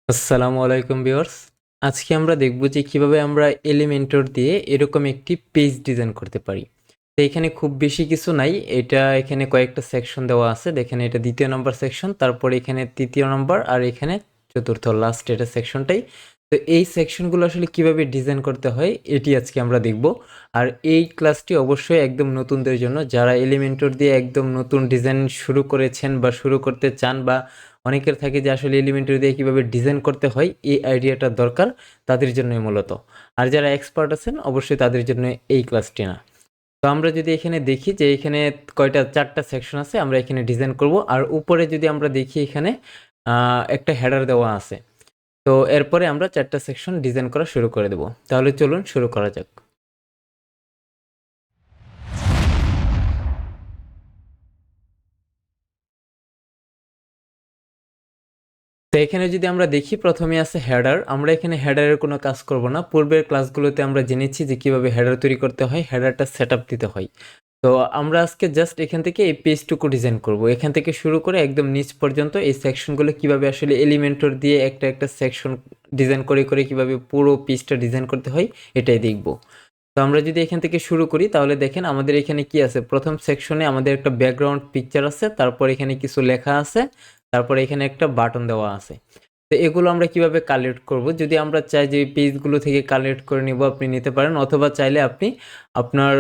আসসালামু আলাইকুম ভিউয়ার্স। আজকে আমরা দেখব যে কিভাবে আমরা এলিমেন্টর দিয়ে এরকম একটি পেজ ডিজাইন করতে পারি। তো এখানে খুব বেশি কিছু নাই। এখানে কয়েকটা সেকশন দেওয়া আছে। দেখেন এটা ২য় নাম্বার সেকশন, তারপরে এখানে ৩য় নাম্বার আর এখানে ৪র্থ লাস্ট এটা সেকশনটাই। তো এই সেকশনগুলো আসলে কিভাবে ডিজাইন করতে হয় এটি আজকে আমরা দেখব। আর এই ক্লাসটি অবশ্যই একদম নতুনদের জন্য, যারা এলিমেন্টর দিয়ে একদম নতুন ডিজাইন শুরু করেছেন বা শুরু করতে চান, বা অনেকের থাকে যে আসলে এলিমেন্টারি দিয়ে কীভাবে ডিজাইন করতে হয় এই আইডিয়াটা দরকার, তাদের জন্যই মূলত। আর যারা এক্সপার্ট আছেন অবশ্যই তাদের জন্য এই ক্লাসটি না। তো আমরা যদি এখানে দেখি যে এখানে কয়টা 4টা সেকশন আছে, আমরা এখানে ডিজাইন করব। আর উপরে যদি আমরা দেখি এখানে একটা হেডার দেওয়া আছে। তো এরপরে আমরা 4টা সেকশন ডিজাইন করা শুরু করে দেব। তাহলে চলুন শুরু করা যাক। তো এখানে যদি আমরা দেখি প্রথমে আছে হেডার। আমরা এখানে হেডারের কোনো কাজ করব না। পূর্বের ক্লাসগুলোতে আমরা জেনেছি যে কিভাবে হেডার তৈরি করতে হয়, হেডারটা সেটআপ দিতে হয়। তো আমরা আজকে জাস্ট এখান থেকে এই পেজটুকু ডিজাইন করব। এখান থেকে শুরু করে একদম নিচ পর্যন্ত এই সেকশনগুলো কিভাবে আসলে এলিমেন্টর দিয়ে একটা একটা সেকশন ডিজাইন করে করে কিভাবে পুরো পেজটা ডিজাইন করতে হয় এটাই দেখব। তো আমরা যদি এখান থেকে শুরু করি তাহলে দেখেন আমাদের এখানে কি আছে। প্রথম সেকশনে আমাদের একটা ব্যাকগ্রাউন্ড পিকচার আছে, তারপর এখানে কিছু লেখা আছে, তারপর এখানে একটা বাটন দেওয়া আছে। তো এগুলো আমরা কিভাবে কালেক্ট করব, যদি আমরা চাই যে পেজগুলো থেকে কালেক্ট করে নিব আপনি নিতে পারেন, অথবা চাইলে আপনি আপনার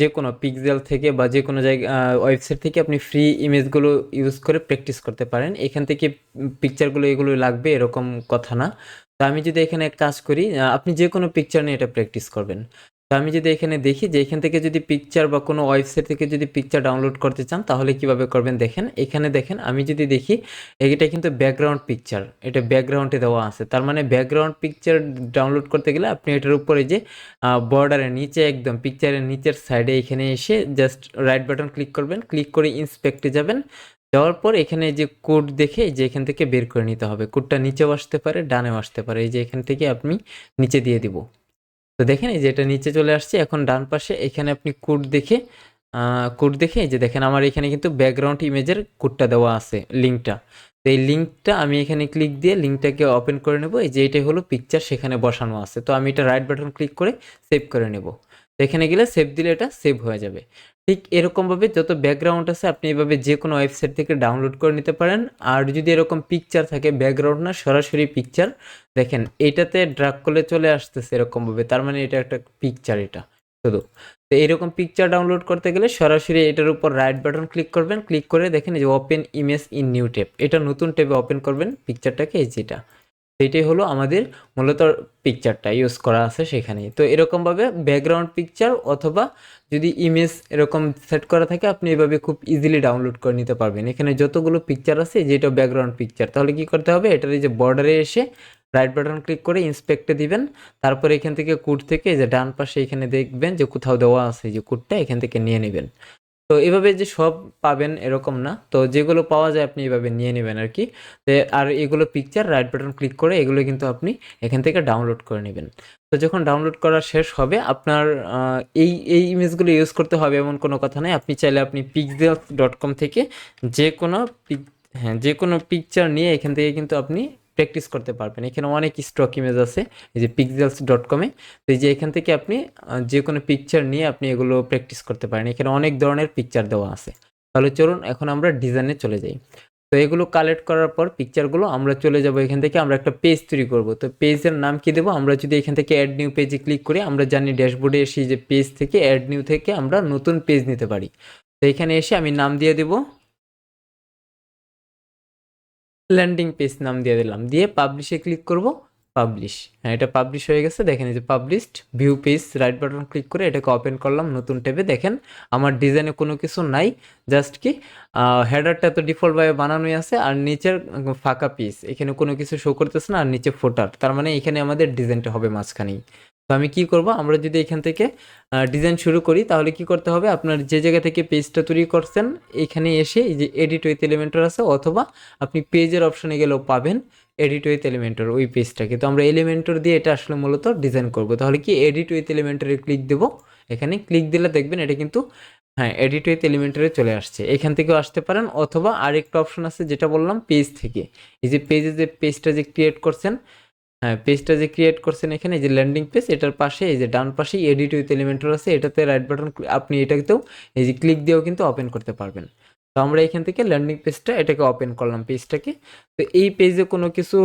যে কোনো পিক্সেল থেকে বা যে কোনো জায়গা ওয়েবসাইট থেকে আপনি ফ্রি ইমেজগুলো ইউজ করে প্র্যাকটিস করতে পারেন। এখান থেকে পিকচারগুলো এগুলো লাগবে এরকম কথা না। তো আমি যদি এখানে কাজ করি, আপনি যে কোনো পিকচার নিয়ে এটা প্র্যাকটিস করবেন। তো আমি যদি এখানে দেখি যে এখান থেকে যদি পিকচার বা কোনো ওয়েবসাইট থেকে যদি পিকচার ডাউনলোড করতে চান তাহলে কিভাবে করবেন দেখেন। এখানে দেখেন আমি যদি দেখি এটা কিন্তু ব্যাকগ্রাউন্ড পিকচার, এটা ব্যাকগ্রাউন্ডে দেওয়া আছে। তার মানে ব্যাকগ্রাউন্ড পিকচার ডাউনলোড করতে গেলে আপনি এটার উপরে যে বর্ডারের নিচে একদম পিকচারের নিচের সাইডে এখানে এসে জাস্ট রাইট বাটন ক্লিক করবেন, ক্লিক করে ইন্সপেক্টে যাবেন। যাওয়ার পর এখানে যে কোড দেখে যে এখান থেকে বের করে নিতে হবে। কোডটা নিচেও আসতে পারে ডানেও আসতে পারে, এই যে এখান থেকে আপনি নিচে দিয়ে দিব। তো দেখেন এই যে এটা নিচে চলে আসছে। এখন ডান পাশে এখানে আপনি কোড দেখে এই যে দেখেন আমার এখানে কিন্তু ব্যাকগ্রাউন্ড ইমেজের কোডটা দেওয়া আছে, লিঙ্কটা। তো এই লিঙ্কটা আমি এখানে ক্লিক দিয়ে লিঙ্কটাকে ওপেন করে নেব। এই যে এটাই হলো পিকচার, সেখানে বসানো আছে। তো আমি এটা রাইট বাটন ক্লিক করে সেভ করে নেব। তো এখানে গেলে সেভ দিলে এটা সেভ হয়ে যাবে। ঠিক এরকমভাবে যত ব্যাকগ্রাউন্ড আছে আপনি এভাবে যে কোনো ওয়েবসাইট থেকে ডাউনলোড করে নিতে পারেন। আর যদি এরকম পিকচার থাকে, ব্যাকগ্রাউন্ড না সরাসরি পিকচার, দেখেন এটাতে ড্রাগ করলে চলে আসতেছে এরকমভাবে, তার মানে এটা একটা পিকচার এটা শুধু। তো এইরকম পিকচার ডাউনলোড করতে গেলে সরাসরি এটার উপর রাইট বাটন ক্লিক করবেন, ক্লিক করে দেখেন এই যে open image in new tab, এটা নতুন ট্যাবে ওপেন করবেন পিকচারটাকে, এই যেটা এটাই হলো আমাদের মূলত পিকচারটা ইউজ করা আছে সেখানেই। তো এরকমভাবে ব্যাকগ্রাউন্ড পিকচার অথবা যদি ইমেজ এরকম সেট করা থাকে আপনি এভাবে খুব ইজিলি ডাউনলোড করে নিতে পারবেন। এখানে যতগুলো পিকচার আছে যেটা ব্যাকগ্রাউন্ড পিকচার, তাহলে কি করতে হবে, এটার এই যে বর্ডারে এসে রাইট বাটন ক্লিক করে ইন্সপেক্টে দিবেন। তারপরে এখান থেকে কোড থেকে এই যে ডান পাশে এখানে দেখবেন যে কোথাও দেওয়া আছে যে কোডটা, এখান থেকে নিয়ে নেবেন। তো এভাবে যে সব পাবেন এরকম না, তো যেগুলো পাওয়া যায় আপনি এভাবে নিয়ে নেবেন আর কি। আর এগুলো পিকচার রাইট বাটন ক্লিক করে এগুলো কিন্তু আপনি এখান থেকে ডাউনলোড করে নেবেন। তো যখন ডাউনলোড করা শেষ হবে আপনার এই ইমেজগুলো ইউজ করতে হবে এমন কোনো কথা নেই। আপনি চাইলে আপনি pixels.com থেকে যে কোনো হ্যাঁ, যে কোনো পিকচার নিয়ে এখান থেকে কিন্তু আপনি প্র্যাকটিস করতে পারবেন। এখানে অনেক স্টক ইমেজ আছে এই যে pixels.com-এ। তো এই যে এখান থেকে আপনি যে কোনো পিকচার নিয়ে আপনি এগুলো প্র্যাকটিস করতে পারেন। এখানে অনেক ধরনের পিকচার দেওয়া আছে। তাহলে চলুন এখন আমরা ডিজাইনে চলে যাই। তো এগুলো কালেক্ট করার পর পিকচারগুলো আমরা চলে যাব এখান থেকে, আমরা একটা পেজ তৈরি করব। তো পেজের নাম কি দেবো, আমরা যদি এখান থেকে অ্যাড নিউ পেজে ক্লিক করি আমরা জানি ড্যাশবোর্ডে এসে যে পেজ থেকে অ্যাড নিউ থেকে আমরা নতুন পেজ নিতে পারি। তো এখানে এসে আমি নাম দিয়ে দেবো ল্যান্ডিং পেজ, নাম দিয়ে দিলাম, দিয়ে পাবলিশে ক্লিক করব। পাবলিশ, হ্যাঁ এটা পাবলিশ হয়ে গেছে। দেখেন এই যে published, view page, right button click করে এটাকে ওপেন করলাম নতুন ট্যাবে। দেখেন আমার ডিজাইনে কোনো কিছু নাই, জাস্ট কি হেডারটা তো ডিফল্টভাবে বানানোই আছে, আর নিচের ফাঁকা পিস, এখানে কোনো কিছু শো করতেছে না, আর নিচে ফোটার, তার মানে এখানে আমাদের ডিজাইনটা হবে মাঝখানেই। তো আমি কি করব, আমরা যদি এখান থেকে ডিজাইন শুরু করি তাহলে কি করতে হবে, আপনার যে জায়গা থেকে পেজটা তৈরি করছেন এখানে এসে এই যে এডিট উইথ এলিমেন্টর আছে, অথবা আপনি পেজের অপশনে গেলেও পাবেন এডিট উইথ এলিমেন্টর ওই পেজটাকে। তো আমরা এলিমেন্টর দিয়ে এটা আসলে মূলত ডিজাইন করব। তাহলে কি এডিট উইথ এলিমেন্টরে ক্লিক দেবো, এখানে ক্লিক দিলে দেখবেন এটা কিন্তু হ্যাঁ, এডিট উইথ এলিমেন্টরে চলে আসছে, এখান থেকেও আসতে পারেন, অথবা আরেকটা অপশন আছে যেটা বললাম পেজ থেকে। এই যে পেজে যে পেজটা যে ক্রিয়েট করছেন, হ্যাঁ পেজটা যে ক্রিয়েট করছেন এখানে এই যে ল্যান্ডিং পেজ, এটার পাশে এই যে ডান পাশেই এডিট উইথ এলিমেন্টর আছে, এটাতে রাইট বাটন আপনি এটাকেও এই যে ক্লিক দিয়েও কিন্তু ওপেন করতে পারবেন। তো আমরা এখান থেকে ল্যান্ডিং পেজটা এটাকে ওপেন করলাম পেজটাকে। তো এই পেজে কোনো কিছু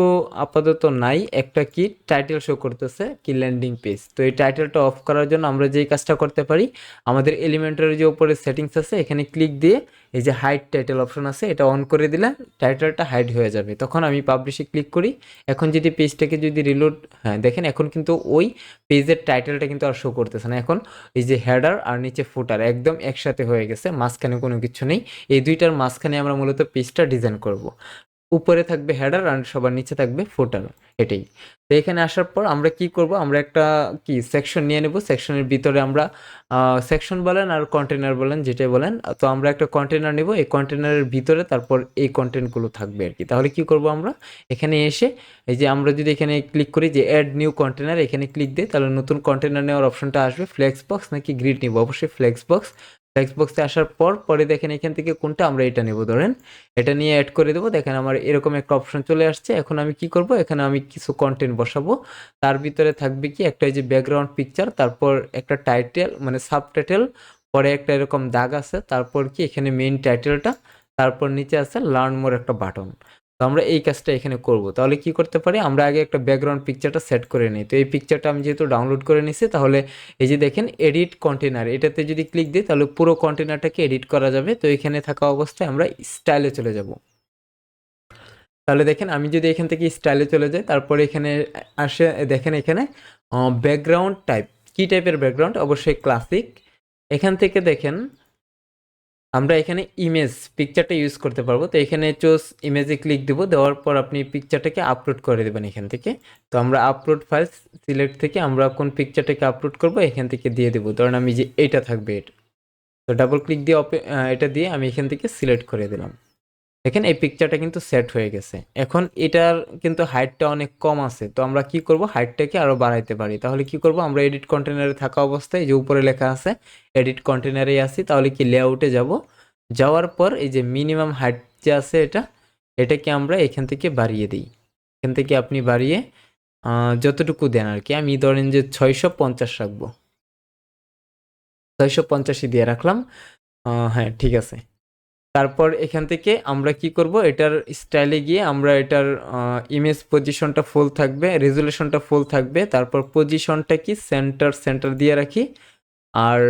আপাতত নাই, একটা কি টাইটেল শো করতেছে কি ল্যান্ডিং পেজ। তো এই টাইটেলটা অফ করার জন্য আমরা যেই কাজটা করতে পারি, আমাদের এলিমেন্টরের যে উপরে সেটিংস আছে এখানে ক্লিক দিয়ে এই যে হাইড টাইটেল অপশন আছে এটা অন করে দিলে টাইটেলটা হাইড হয়ে যাবে। তখন আমি পাবলিশে ক্লিক করি, এখন যদি পেজটাকে যদি রিলোড, হ্যাঁ দেখেন এখন কিন্তু ওই পেজের টাইটেলটা কিন্তু আর শো করতেছে না, এখন এই যে হেডার আর নিচে ফুটার একদম একসাথে হয়ে গেছে, মাঝখানে কোনো কিছু নেই। এই দুইটার মাঝখানে আমরা মূলত পেজটা ডিজাইন করব। উপরে থাকবে হেডার আর সবার নিচে থাকবে ফুটার, এটাই। তো এখানে আসার পর আমরা কি করব, আমরা একটা কি সেকশন নিয়ে নেব, সেকশনের ভিতরে আমরা সেকশন বলেন আর কন্টেনার বলেন যেটাই বলেন, তো আমরা একটা কন্টেনার নেব, এই কন্টেনারের ভিতরে তারপর এই কন্টেন্টগুলো থাকবে আর কি। তাহলে কি করব আমরা এখানে এসে এই যে আমরা যদি এখানে ক্লিক করি যে অ্যাড নিউ কন্টেনার, এখানে ক্লিক দিই তাহলে নতুন কন্টেনার নেওয়ার অপশনটা আসবে। ফ্লেক্স বক্স নাকি গ্রিড নিব, অবশ্যই ফ্লেক্স বক্স। ফ্লেক্স বক্সে আসার পর পরে দেখেন এখান থেকে কোনটা, আমরা এটা নেব ধরেন, এটা নিয়ে অ্যাড করে দেবো। দেখেন আমার এরকম একটা অপশন চলে আসছে। এখন আমি কি করব, এখানে আমি কিছু কন্টেন্ট বসাবো, তার ভিতরে থাকবে কি একটা এই যে ব্যাকগ্রাউন্ড পিকচার, তারপর একটা টাইটেল মানে সাব টাইটেল, পরে একটা এরকম দাগ আছে, তারপর কি এখানে মেইন টাইটেলটা, তারপর নিচে আছে লার্ন মোর একটা বাটন। তো আমরা এই কাজটা এখানে করব। তাহলে কি করতে পারি, আমরা আগে একটা ব্যাকগ্রাউন্ড পিকচারটা সেট করে নিই। তো এই পিকচারটা আমি যেহেতু ডাউনলোড করে নিছি, তাহলে এই যে দেখেন এডিট কন্টেনার, এটাতে যদি ক্লিক দিই তাহলে পুরো কন্টেনারটাকে এডিট করা যাবে। তো এখানে থাকা অবস্থায় আমরা স্টাইলে চলে যাব। তাহলে দেখেন আমি যদি এখান থেকে স্টাইলে চলে যাই, তারপরে এখানে আসে দেখেন এখানে ব্যাকগ্রাউন্ড টাইপ, কি টাইপের ব্যাকগ্রাউন্ড, অবশ্যই ক্লাসিক। এখান থেকে দেখেন আমরা এখানে ইমেজ পিকচারটা ইউজ করতে পারবো। তো এখানে চুজ ইমেজে ক্লিক দেবো, দেওয়ার পর আপনি পিকচারটাকে আপলোড করে দেবেন এখান থেকে। তো আমরা আপলোড ফাইল সিলেক্ট থেকে আমরা কোন পিকচারটাকে আপলোড করব এখান থেকে দিয়ে দেবো, ধরেন আমি যে এটা থাকবে এটা। তো ডাবল ক্লিক দিয়ে এটা দিয়ে আমি এখান থেকে সিলেক্ট করে দিলাম। দেখেন এই পিকচারটা কিন্তু সেট হয়ে গেছে। এখন এটার কিন্তু হাইটটা অনেক কম আছে, তো আমরা কি করব, হাইটটাকে আরও বাড়াইতে পারি। তাহলে কি করব, আমরা এডিট কন্টেনারে থাকা অবস্থায় যে উপরে লেখা আছে এডিট কন্টেনারেই আসি, তাহলে কি লেআউটে যাব, যাওয়ার পর এই যে মিনিমাম হাইট যে আছে এটাকে আমরা এখান থেকে বাড়িয়ে দিই। এখান থেকে আপনি বাড়িয়ে যতটুকু দেন আর কি, আমি ধরেন যে 650 রাখবো, 650ই দিয়ে রাখলাম। হ্যাঁ ঠিক আছে। তারপর এখান থেকে আমরা কি করব, এটার স্টাইলে গিয়ে আমরা এটার ইমেজ পজিশনটা ফুল থাকবে, রেজুলেশনটা ফুল থাকবে, তারপর পজিশনটা কি সেন্টার দিয়ে রাখি, আর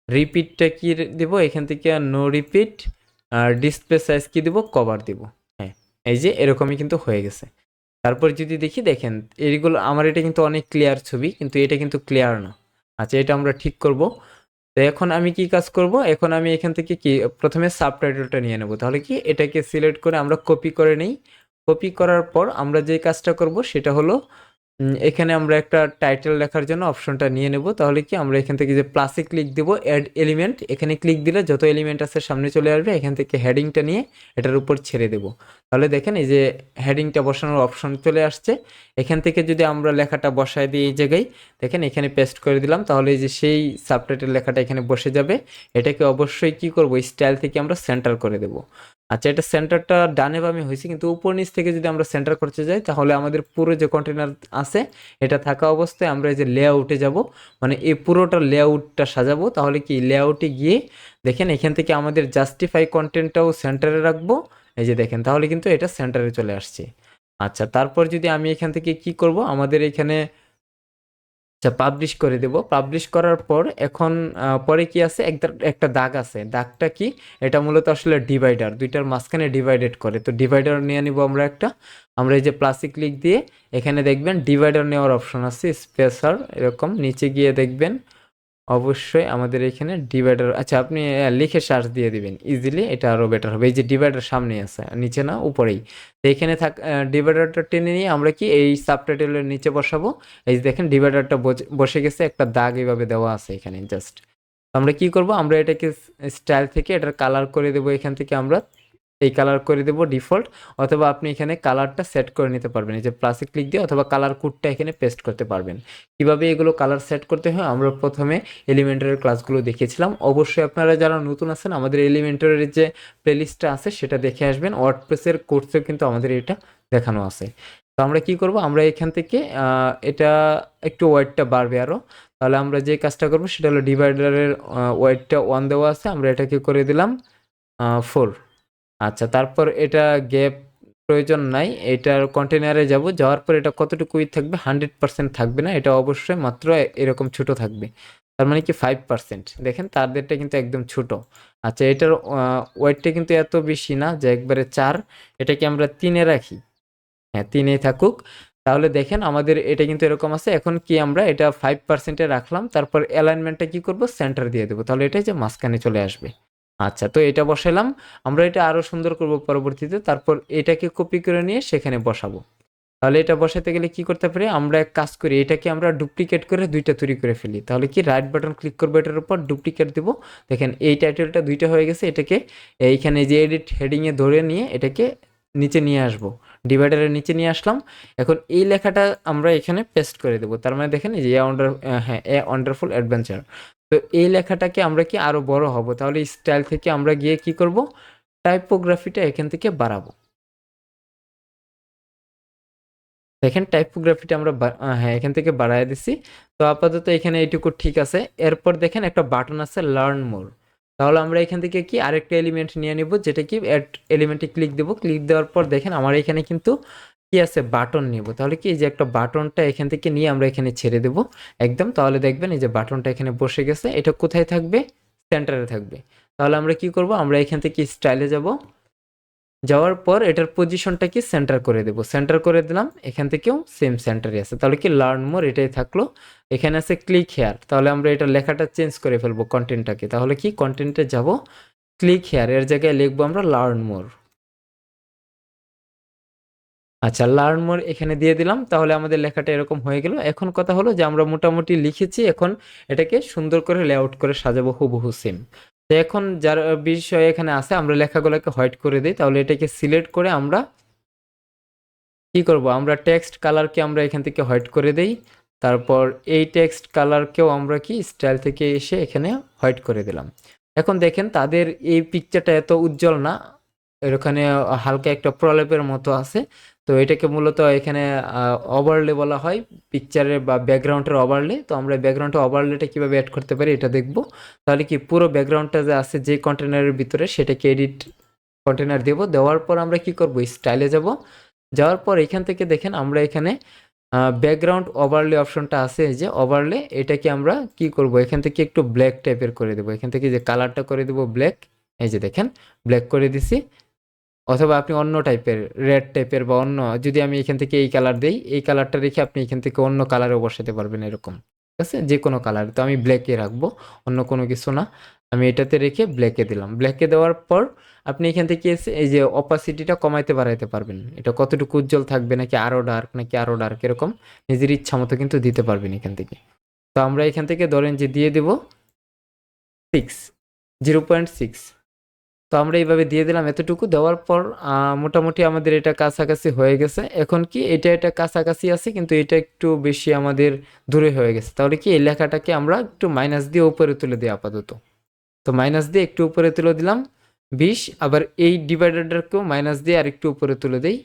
রিপিটটা কি দেব এখান থেকে, নো রিপিট, আর ডিসপ্লে সাইজ কি দেব, কভার দেব। হ্যাঁ এই যে এরকমই কিন্তু হয়ে গেছে। তারপর যদি দেখি দেখেন এইগুলো আমার এটা কিন্তু অনেক ক্লিয়ার ছবি, কিন্তু এটা কিন্তু ক্লিয়ার না। আচ্ছা এটা আমরা ঠিক করব। তো এখন আমি কি কাজ করব, এখন আমি এখান থেকে কি প্রথমে সাবটাইটেলটা নিয়ে নেব। তাহলে কি এটাকে সিলেক্ট করে আমরা কপি করে নেই। কপি করার পর আমরা যে কাজটা করব সেটা হলো এখানে আমরা একটা টাইটেল লেখার জন্য অপশনটা নিয়ে নেব। তাহলে কি আমরা এখান থেকে যে প্লাসে ক্লিক দেব, অ্যাড এলিমেন্ট, এখানে ক্লিক দিলে যত এলিমেন্ট আছে সামনে চলে আসবে। এখান থেকে হেডিংটা নিয়ে এটার উপর ছেড়ে দেব। তাহলে দেখেন এই যে হেডিংটা বসানোর অপশন চলে আসছে। এখান থেকে যদি আমরা লেখাটা বসায় দিই এই জায়গায়, দেখেন এখানে পেস্ট করে দিলাম, তাহলে এই যে সেই সাবটাইটেল লেখাটা এখানে বসে যাবে। এটাকে অবশ্যই কি করব, স্টাইল থেকে আমরা সেন্টার করে দেব। আচ্ছা এটা সেন্টারটা ডানে বামে হয়েছে, কিন্তু উপর নিচ থেকে যদি আমরা সেন্টার করতে যাই তাহলে আমাদের পুরো যে কন্টেনার আছে এটা থাকা অবস্থায় আমরা এই যে লেআউটে যাব, মানে এই পুরোটা লেআউটটা সাজাবো। তাহলে কি লেআউটে গিয়ে দেখেন এখান থেকে আমাদের জাস্টিফাই কন্টেন্টটাও সেন্টারে রাখবো। এই যে দেখেন তাহলে কিন্তু এটা সেন্টারে চলে আসছে। আচ্ছা তারপর যদি আমি এখান থেকে কি করব, আমাদের এখানে আচ্ছা পাবলিশ করে দেব। পাবলিশ করার পর এখন পরে কি আছে, একটা দাগ আছে, দাগটা কি, এটা মূলত আসলে ডিভাইডার, দুইটার মাঝখানে ডিভাইডেড করে। তো ডিভাইডার নিয়ে নিব আমরা একটা, আমরা এই যে প্লাসে ক্লিক দিয়ে এখানে দেখবেন ডিভাইডার নেওয়ার অপশন আছে, স্পেসার এরকম নিচে গিয়ে দেখবেন অবশ্যই আমাদের এখানে ডিভাইডার। আচ্ছা আপনি লিখে সার্চ দিয়ে দিবেন ইজিলি, এটা আরও বেটার হবে। এই যে ডিভাইডার সামনে আছে, নিচে না উপরেই। তো এখানে ডিভাইডারটা টেনে নিয়ে আমরা কি এই সাবটাইটেলের নিচে বসাবো। এই যে দেখেন ডিভাইডারটা বসে গেছে, একটা দাগ এইভাবে দেওয়া আছে এখানে জাস্ট। আমরা কি করব, আমরা এটাকে স্টাইল থেকে এটার কালার করে দেবো এখান থেকে আমরা এই কালার করে দেবো ডিফল্ট, অথবা আপনি এখানে কালারটা সেট করে নিতে পারবেন, এই যে প্লাসে ক্লিক দিয়ে, অথবা কালার কোডটা এখানে পেস্ট করতে পারবেন। কিভাবে এগুলো কালার সেট করতে হয় আমরা প্রথমে এলিমেন্টারের ক্লাসগুলো দেখিয়েছিলাম। অবশ্যই আপনারা যারা নতুন আছেন আমাদের এলিমেন্টারের যে প্লেলিস্টটা আছে সেটা দেখে আসবেন, ওয়ার্ডপ্রেসের কোর্সেও কিন্তু আমাদের এটা দেখানো আছে। তো আমরা কি করব, আমরা এখান থেকে এটা একটু ওয়েটটা বাড়বে আরও, তাহলে আমরা যে কাজটা করব সেটা হলো ডিভাইডারের ওয়েটটা 1 দেওয়া আছে, আমরা এটাকে করে দিলাম 4। আচ্ছা, তারপর এটা গ্যাপ প্রয়োজন নাই, এটার কন্টেনারে যাব, যাওয়ার পর এটা কতটুকুই থাকবে, 100% থাকবে না, এটা অবশ্যই মাত্র এরকম ছোট থাকবে, তার মানে কি 5%। দেখেন তাদেরটা কিন্তু একদম ছোট। আচ্ছা, এটার ওয়েটটা কিন্তু এত বেশি না যে একবারে 4, এটাকে আমরা 3-এ রাখি। হ্যাঁ, 3-এই থাকুক। তাহলে দেখেন আমাদের এটা কিন্তু এরকম আছে। এখন কি আমরা এটা 5%-এ রাখলাম, তারপর অ্যালাইনমেন্টটা কি করব, সেন্টার দিয়ে দেবো, তাহলে এটাই যে মাঝখানে চলে আসবে। আচ্ছা, তো এটা বসালাম, আমরা এটা আরও সুন্দর করব পরবর্তীতে, তারপর এটাকে কপি করে নিয়ে সেখানে বসাবো। তাহলে এটা বসাতে গেলে কি করতে পারি, আমরা এক কাজ করি, এটাকে আমরা ডুপ্লিকেট করে 2টা তৈরি করে ফেলি। তাহলে কি রাইট বাটন ক্লিক করবো, এটার উপর ডুপ্লিকেট দেবো। দেখেন এই টাইটেলটা 2টা হয়ে গেছে, এটাকে এইখানে যে এডিট হেডিংয়ে ধরে নিয়ে এটাকে নিচে নিয়ে আসবো, ডিভাইডারের নিচে নিয়ে আসলাম। এখন এই লেখাটা আমরা এখানে পেস্ট করে দেবো, তার মানে দেখেন এই যে এ ওয়ান্ডারফুল অ্যাডভেঞ্চার। তো এই লেখাটাকে আমরা কি আরও বড় হব, তাহলে স্টাইল থেকে আমরা গিয়ে কি করব, টাইপোগ্রাফিটা এখান থেকে বাড়াবো। দেখেন টাইপোগ্রাফিটা আমরা হ্যাঁ এখান থেকে বাড়ায় দিছি। তো আপাতত এখানে এইটুকু ঠিক আছে। এরপর দেখেন একটা বাটন আছে লার্ন মোর, তাহলে আমরা এখান থেকে কি আরেকটা এলিমেন্ট নিয়ে নিব, যেটা কি অ্যাড এলিমেন্টে ক্লিক দেবো। ক্লিক দেওয়ার পর দেখেন আমার এখানে কিন্তু কি আছে, বাটন নিব। তাহলে কি এই যে একটা বাটনটা এখান থেকে নিয়ে আমরা এখানে ছেড়ে দেব একদম, তাহলে দেখবেন এই যে বাটনটা এখানে বসে গেছে। এটা কোথায় থাকবে, সেন্টারে থাকবে। তাহলে আমরা কি করব, আমরা এখান থেকে স্টাইলে যাব, যাওয়ার পর এটার পজিশনটা কি সেন্টার করে দেব, সেন্টার করে দিলাম। এখান থেকেও সেম সেন্টারই আছে, তাহলে কি লার্ন মোর এটাই থাকলো। এখানে আছে ক্লিক হেয়ার, তাহলে আমরা এটা লেখাটা চেঞ্জ করে ফেলবো কন্টেন্টটাকে। তাহলে কি কন্টেন্টে যাব, ক্লিক হেয়ার এর জায়গায় লিখবো আমরা লার্ন মোর। আচ্ছা, লার্ন মোর এখানে দিয়ে দিলাম, তাহলে আমাদের লেখাটা এরকম হয়ে গেল। এখন কথা হলো যে আমরা মোটামুটি লিখেছি, এখন এটাকে সুন্দর করে লেআউট করে সাজাবো হুবহু সেম। তো এখন যার বিষয় এখানে আছে, আমরা লেখাগুলোকে হোয়াইট করে দিই। তাহলে এটাকে সিলেক্ট করে আমরা কি করব, আমরা টেক্সট কালারকে আমরা এখান থেকে হোয়াইট করে দেই। তারপর এই টেক্সট কালারকেও আমরা কি স্টাইল থেকে এসে এখানে হোয়াইট করে দিলাম। এখন দেখেন তাদের এই পিকচারটা এত উজ্জ্বল না, এর ওখানে হালকা একটা প্রলেপের মতো আছে। তো এটাকে মূলত এখানে ওভারলে বলা হয়, পিকচারের বা ব্যাকগ্রাউন্ডের ওভারলে। তো আমরা ব্যাকগ্রাউন্ডের ওভারলেটা কীভাবে অ্যাড করতে পারি এটা দেখব। তাহলে কি পুরো ব্যাকগ্রাউন্ডটা যে আছে যে কন্টেনারের ভিতরে সেটাকে এডিট কন্টেনার দেব, দেওয়ার পর আমরা কি করব, স্টাইলে যাব। যাওয়ার পর এখান থেকে দেখেন আমরা এখানে ব্যাকগ্রাউন্ড ওভারলে অপশনটা আছে, এই যে ওভারলে, এটাকে আমরা কি করব, এখান থেকে একটু ব্ল্যাক টাইপের করে দেবো। এখান থেকে যে কালারটা করে দেবো ব্ল্যাক, এই যে দেখেন ব্ল্যাক করে দিছি। অথবা আপনি অন্য টাইপের রেড টাইপের বা অন্য, যদি আমি এখান থেকে এই কালার দেই, এই কালারটা রেখে আপনি এখান থেকে অন্য কালারেও বসাতে পারবেন এরকম, ঠিক আছে, যে কোনো কালার। তো আমি ব্ল্যাকে রাখবো, অন্য কোনো কিছু না। আমি এটাতে রেখে ব্ল্যাকে দিলাম। ব্ল্যাকে দেওয়ার পর আপনি এখান থেকে এসে এই যে অপাসিটিটা কমাইতে বাড়াইতে পারবেন, এটা কতটুকু উজ্জ্বল থাকবে, নাকি আরও ডার্ক নাকি আরও ডার্ক, এরকম নিজের ইচ্ছা মতো কিন্তু দিতে পারবেন এখান থেকে। তো আমরা এখান থেকে ধরেন যে দিয়ে দেব 0.6। তো আমরা এইভাবে দিয়ে দিলাম। এতটুকু দেওয়ার পর মোটামুটি আমাদের এটা কাছাকাছি হয়ে গেছে। এখন কি এটা কাছাকাছি আছে, কিন্তু এটা একটু বেশি আমাদের দূরে হয়ে গেছে। তাহলে কি এই লেখাটাকে আমরা একটু মাইনাস দিয়ে উপরে তুলে দিই আপাতত। তো মাইনাস দিয়ে একটু উপরে তুলে দিলাম 20, আবার এই ডিভাইডারটাকেও মাইনাস দিয়ে আর একটু উপরে তুলে দেই,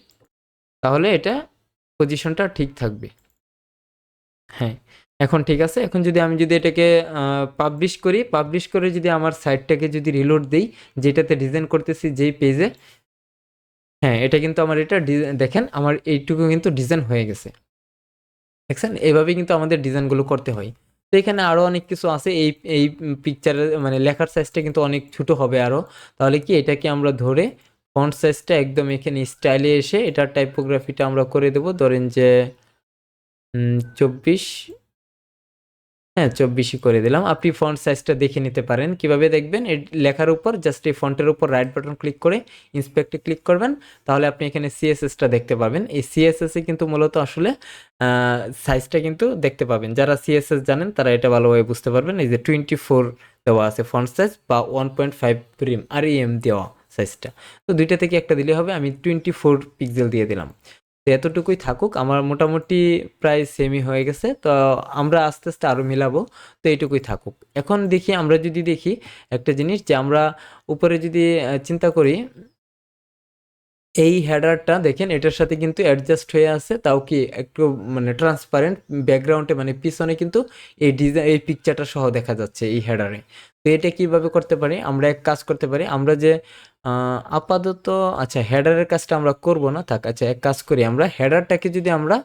তাহলে এটা পজিশনটা ঠিক থাকবে। হ্যাঁ, এখন ঠিক আছে। এখন আমি যদি এটাকে পাবলিশ করি, পাবলিশ করে যদি আমার সাইটটাকে যদি রিলোড দেই, যেটাতে ডিজাইন করতেছি যেই পেজে, হ্যাঁ এটা কিন্তু আমার এটা দেখেন আমার এইটুকু কিন্তু ডিজাইন হয়ে গেছে, দেখছেন। এইভাবেই কিন্তু আমাদের ডিজাইনগুলো করতে হয়। তো এখানে আরও অনেক কিছু আছে। এই এই পিকচারের মানে লেখার সাইজটা কিন্তু অনেক ছোট হবে আরও। তাহলে কি এটাকে আমরা ধরে ফন্ট সাইজটা একদম এখানে স্টাইলে এসে এটার টাইপোগ্রাফিটা আমরা করে দেবো, ধরেন যে 24, হ্যাঁ 24ই করে দিলাম। আপনি ফন্ট সাইজটা দেখে নিতে পারেন। কিভাবে দেখবেন, এই লেখার উপর জাস্ট এই ফন্টের উপর রাইট বাটন ক্লিক করে ইন্সপেক্টে ক্লিক করবেন, তাহলে আপনি এখানে সিএসএসটা দেখতে পাবেন। এই সিএসএসে কিন্তু মূলত আসলে সাইজটা কিন্তু দেখতে পাবেন। যারা সিএসএস জানেন তারা এটা ভালোভাবে বুঝতে পারবেন। এই যে 24 দেওয়া আছে ফন্ট সাইজ, বা 1.5 প্রিম আর ইএম দেওয়া সাইজটা। তো দুইটা থেকে একটা দিলে হবে, আমি 24 পিক্সেল দিয়ে দিলাম। তো এতটুকুই থাকুক, আমার মোটামুটি প্রায় সেমই হয়ে গেছে। তো আমরা আস্তে আস্তে আরও মিলাবো, তো এইটুকুই থাকুক। এখন দেখি, আমরা যদি দেখি একটা জিনিস, যে আমরা উপরে যদি চিন্তা করি, এই হেডারটা দেখেন এটার সাথে কিন্তু অ্যাডজাস্ট হয়ে আছে, তাও কি একটু মানে ট্রান্সপারেন্ট ব্যাকগ্রাউন্ডে, মানে পিছনে কিন্তু এই ডিজাইন, এই পিকচারটা সহ দেখা যাচ্ছে এই হেডারে। তো এটা কিভাবে করতে পারি, আমরা এক কাজ করতে পারি, আমরা যে আপাতত আচ্ছা হেডারের কাজটা আমরা করব না, থাক। আচ্ছা এক কাজ করি, আমরা হেডারটাকে যদি আমরা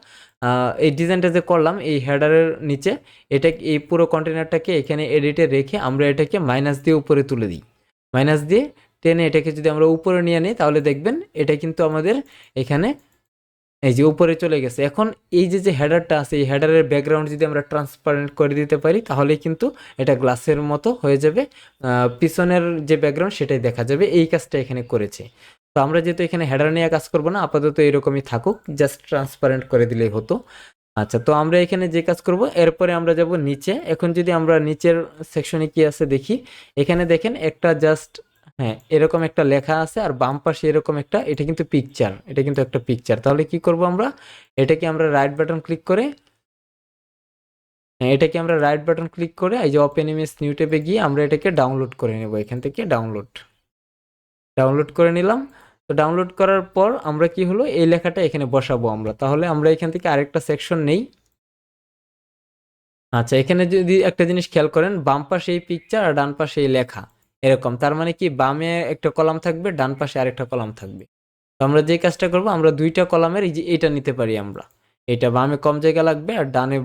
এই ডিজাইনটা যে করলাম এই হেডারের নিচে, এটা এই পুরো কন্টেনারটাকে এখানে এডিটে রেখে আমরা এটাকে মাইনাস দিয়ে উপরে তুলে দিই। মাইনাস দিয়ে টেনে এটাকে যদি আমরা উপরে নিয়ে নিই, তাহলে দেখবেন এটা কিন্তু আমাদের এখানে এই যে উপরে চলে গেছে। এখন এই যে হেডারটা আছে, এই হেডারের ব্যাকগ্রাউন্ড যদি আমরা ট্রান্সপারেন্ট করে দিতে পারি, তাহলে কিন্তু এটা গ্লাসের মতো হয়ে যাবে, পিছনের যে ব্যাকগ্রাউন্ড সেটাই দেখা যাবে। এই কাজটা এখানে করেছে। তো আমরা যেহেতু এখানে হেডার নিয়ে কাজ করবো না, আপাতত এরকমই থাকুক, জাস্ট ট্রান্সপারেন্ট করে দিলেই হতো। আচ্ছা, তো আমরা এখানে যে কাজ করব, এরপরে আমরা যাব নিচে। এখন যদি আমরা নিচের সেকশনে কি আছে দেখি, এখানে দেখেন একটা জাস্ট, হ্যাঁ এরকম একটা লেখা আছে, আর বাম পাশে এরকম একটা, এটা কিন্তু পিকচার, এটা কিন্তু একটা পিকচার। তাহলে কি করব আমরা, এটাকে আমরা রাইট বাটন ক্লিক করে, হ্যাঁ এটাকে আমরা রাইট বাটন ক্লিক করে এই যে ওপেন ইমেজ নিউ ট্যাবে গিয়ে আমরা এটাকে ডাউনলোড করে নেব। এখান থেকে ডাউনলোড ডাউনলোড করে নিলাম। তো ডাউনলোড করার পর আমরা কি হলো, এই লেখাটা এখানে বসাবো আমরা। তাহলে আমরা এখান থেকে আরেকটা সেকশন নেই। আচ্ছা, এখানে যদি একটা জিনিস খেয়াল করেন, বাম পাশে এই পিকচার আর ডান পাশে এই লেখা, এরকম। তার মানে কি, বামে একটা কলাম থাকবে, ডান পাশে আরেকটা কলাম থাকবে। তো আমরা যে কাজটা করব, আমরা দুইটা কলামের এই যে এটা নিতে পারি আমরা। এটা বামে কম জায়গা লাগবে, আর ডানে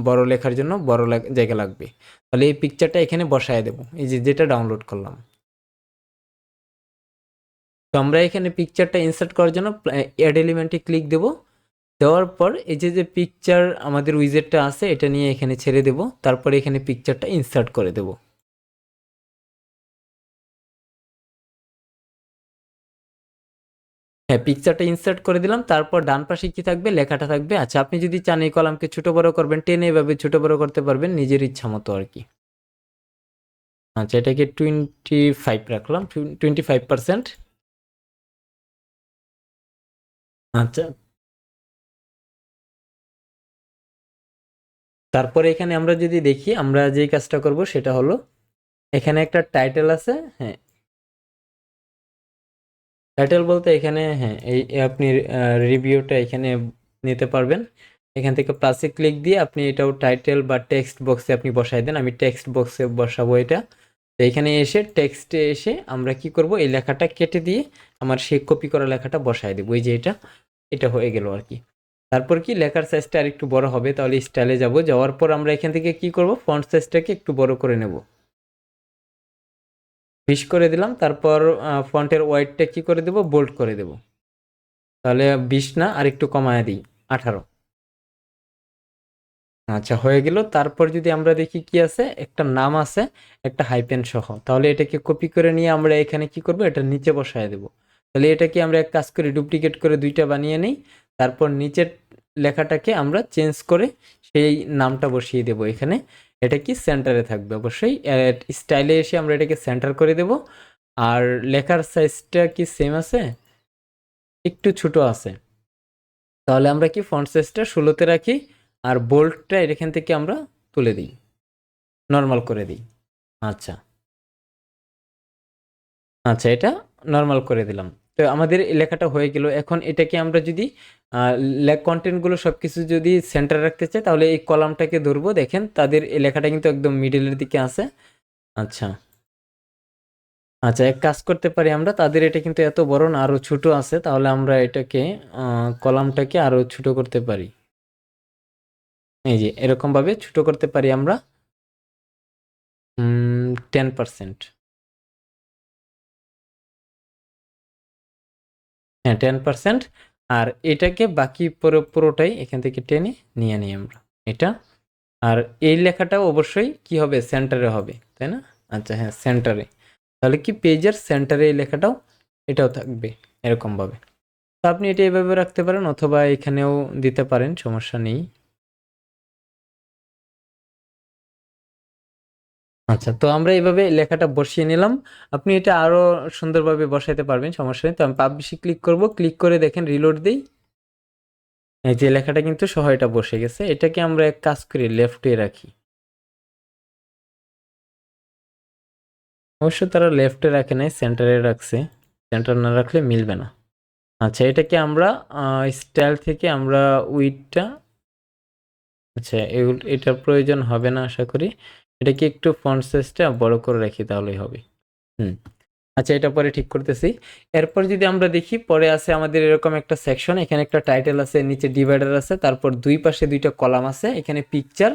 বড় লেখার জন্য বড় জায়গা লাগবে। তাহলে এই পিকচারটা এখানে বসায় দেবো, এই যে যেটা ডাউনলোড করলাম। তো আমরা এখানে পিকচারটা ইনসার্ট করার জন্য অ্যাড এলিমেন্টে ক্লিক দেব। দেওয়ার পর এই যে পিকচার আমাদের উইজেটটা আছে, এটা নিয়ে এখানে ছেড়ে দেব। তারপরে এখানে পিকচারটা ইনসার্ট করে দেব। হ্যাঁ, পিকচারটা ইনসার্ট করে দিলাম। তারপর ডান পাশে কি থাকবে, লেখাটা থাকবে। আচ্ছা, আপনি যদি চান এই কলামকে ছোট বড় করবেন, টেনে এভাবে ছোট বড় করতে পারবেন নিজের ইচ্ছা মতো আর কি। আচ্ছা, এটাকে 25 রাখলাম, 25%। আচ্ছা, তারপরে এখানে আমরা যদি দেখি, আমরা যেই কাজটা করব সেটা হলো, এখানে একটা টাইটেল আছে। হ্যাঁ, টাইটেল বলতে এখানে, হ্যাঁ এই আপনি রিভিউটা এখানে নিতে পারবেন। এখান থেকে প্লাসে ক্লিক দিয়ে আপনি এটাও টাইটেল বা টেক্সট বক্সে আপনি বসাই দেন। আমি টেক্সট বক্সে বসাবো এটা। তো এখানে এসে টেক্সটে এসে আমরা কি করব, এই লেখাটা কেটে দিয়ে আমার সেই কপি করা লেখাটা বসাই দেবো। এই যে এটা, এটা হয়ে গেল আর কি। তারপর কি, লেখার সাইজটা আর একটু বড় হবে, তাহলে স্টাইলে যাব। যাওয়ার পর আমরা এখান থেকে কি করব, ফন্ট সাইজটাকে একটু বড় করে নেব, 20 করে দিলাম। তারপর ফন্টের ওয়াইডটা কি করে দেব, বোল্ড করে দেব। তাহলে 20 না, আর একটু কমায় দিই, 18। আচ্ছা, হয়ে গেল। তারপর যদি আমরা দেখি কি আছে, একটা নাম আছে একটা হাইপেন সহ। তাহলে এটাকে কপি করে নিয়ে আমরা এখানে কি করব, এটা নিচে বসায় দেব। তাহলে এটাকে আমরা এক কাজ করি, ডুপ্লিকেট করে দুইটা বানিয়ে নেই। তারপর নিচের লেখাটাকে আমরা চেঞ্জ করে সেই নামটা বসিয়ে দেব এখানে। এটা কি সেন্টারে থাকবে অবশ্যই। স্টাইলে এসে আমরা এটাকে সেন্টার করে দেব। আর লেখার সাইজটা কি সেম আছে, একটু ছোট আছে। তাহলে আমরা কি ফন্ট সাইজটা 16তে রাখি, আর বোল্ডটা এখান থেকে আমরা তুলে দিই, নর্মাল করে দিই। আচ্ছা, আচ্ছা এটা নর্মাল করে দিলাম। তো আমাদের এই লেখাটা হয়ে গেল। এখন এটাকে আমরা যদি কন্টেন্টগুলো সব কিছু যদি সেন্টার রাখতে চাই, তাহলে এই কলামটাকে ধরবো। দেখেন তাদের এই লেখাটা কিন্তু একদম মিডলের দিকে আছে। আচ্ছা, আচ্ছা এক কাজ করতে পারি আমরা, তাদের এটা কিন্তু এত বড় না, আরো ছোট আছে। তাহলে আমরা এটাকে কলামটাকে আরো ছোট করতে পারি। এই যে এরকম ভাবে ছোট করতে পারি আমরা 10%। হ্যাঁ 10%। আর এটাকে বাকি পুরোটাই এখান থেকে টেনে নিয়ে নিই আমরা এটা। আর এই লেখাটাও অবশ্যই কি হবে, সেন্টারে হবে, তাই না? আচ্ছা হ্যাঁ, সেন্টারে। তাহলে কি, পেজের সেন্টারে এই লেখাটাও এটাও থাকবে এরকমভাবে। তো আপনি এটা এভাবে রাখতে পারেন, অথবা এখানেও দিতে পারেন, সমস্যা নেই। আচ্ছা, তো আমরা এইভাবে লেখাটা বসিয়ে নিলাম। আপনি এটা আরো সুন্দরভাবে বসাইতে পারবেন, সমস্যা নেই। তো আমি পাবলিশে ক্লিক করব, ক্লিক করে দেখেন রিলোড দেই, এই যে লেখাটা কিন্তু সহ এটা বসে গেছে। এটাকে আমরা এক কাজ করি, লেফটে রাখি। অবশ্য তারা লেফটে রাখে নাই, সেন্টারে রাখছে। সেন্টার না রাখলে মিলবে না। আচ্ছা, এটাকে আমরা স্টাইল থেকে আমরা উইডটা, আচ্ছা এটার প্রয়োজন হবে না আশা করি। এটাকে একটু ফন্ট সাইজটা বড় করে রাখি, তাহলেই হবে। হুম। আচ্ছা, এটা পরে ঠিক করতেছি। এরপর যদি আমরা দেখি, পরে আছে আমাদের এরকম একটা সেকশন, এখানে একটা টাইটেল আছে, নিচে ডিভাইডার আছে, তারপর দুই পাশে দুইটা কলাম আছে, এখানে পিকচার,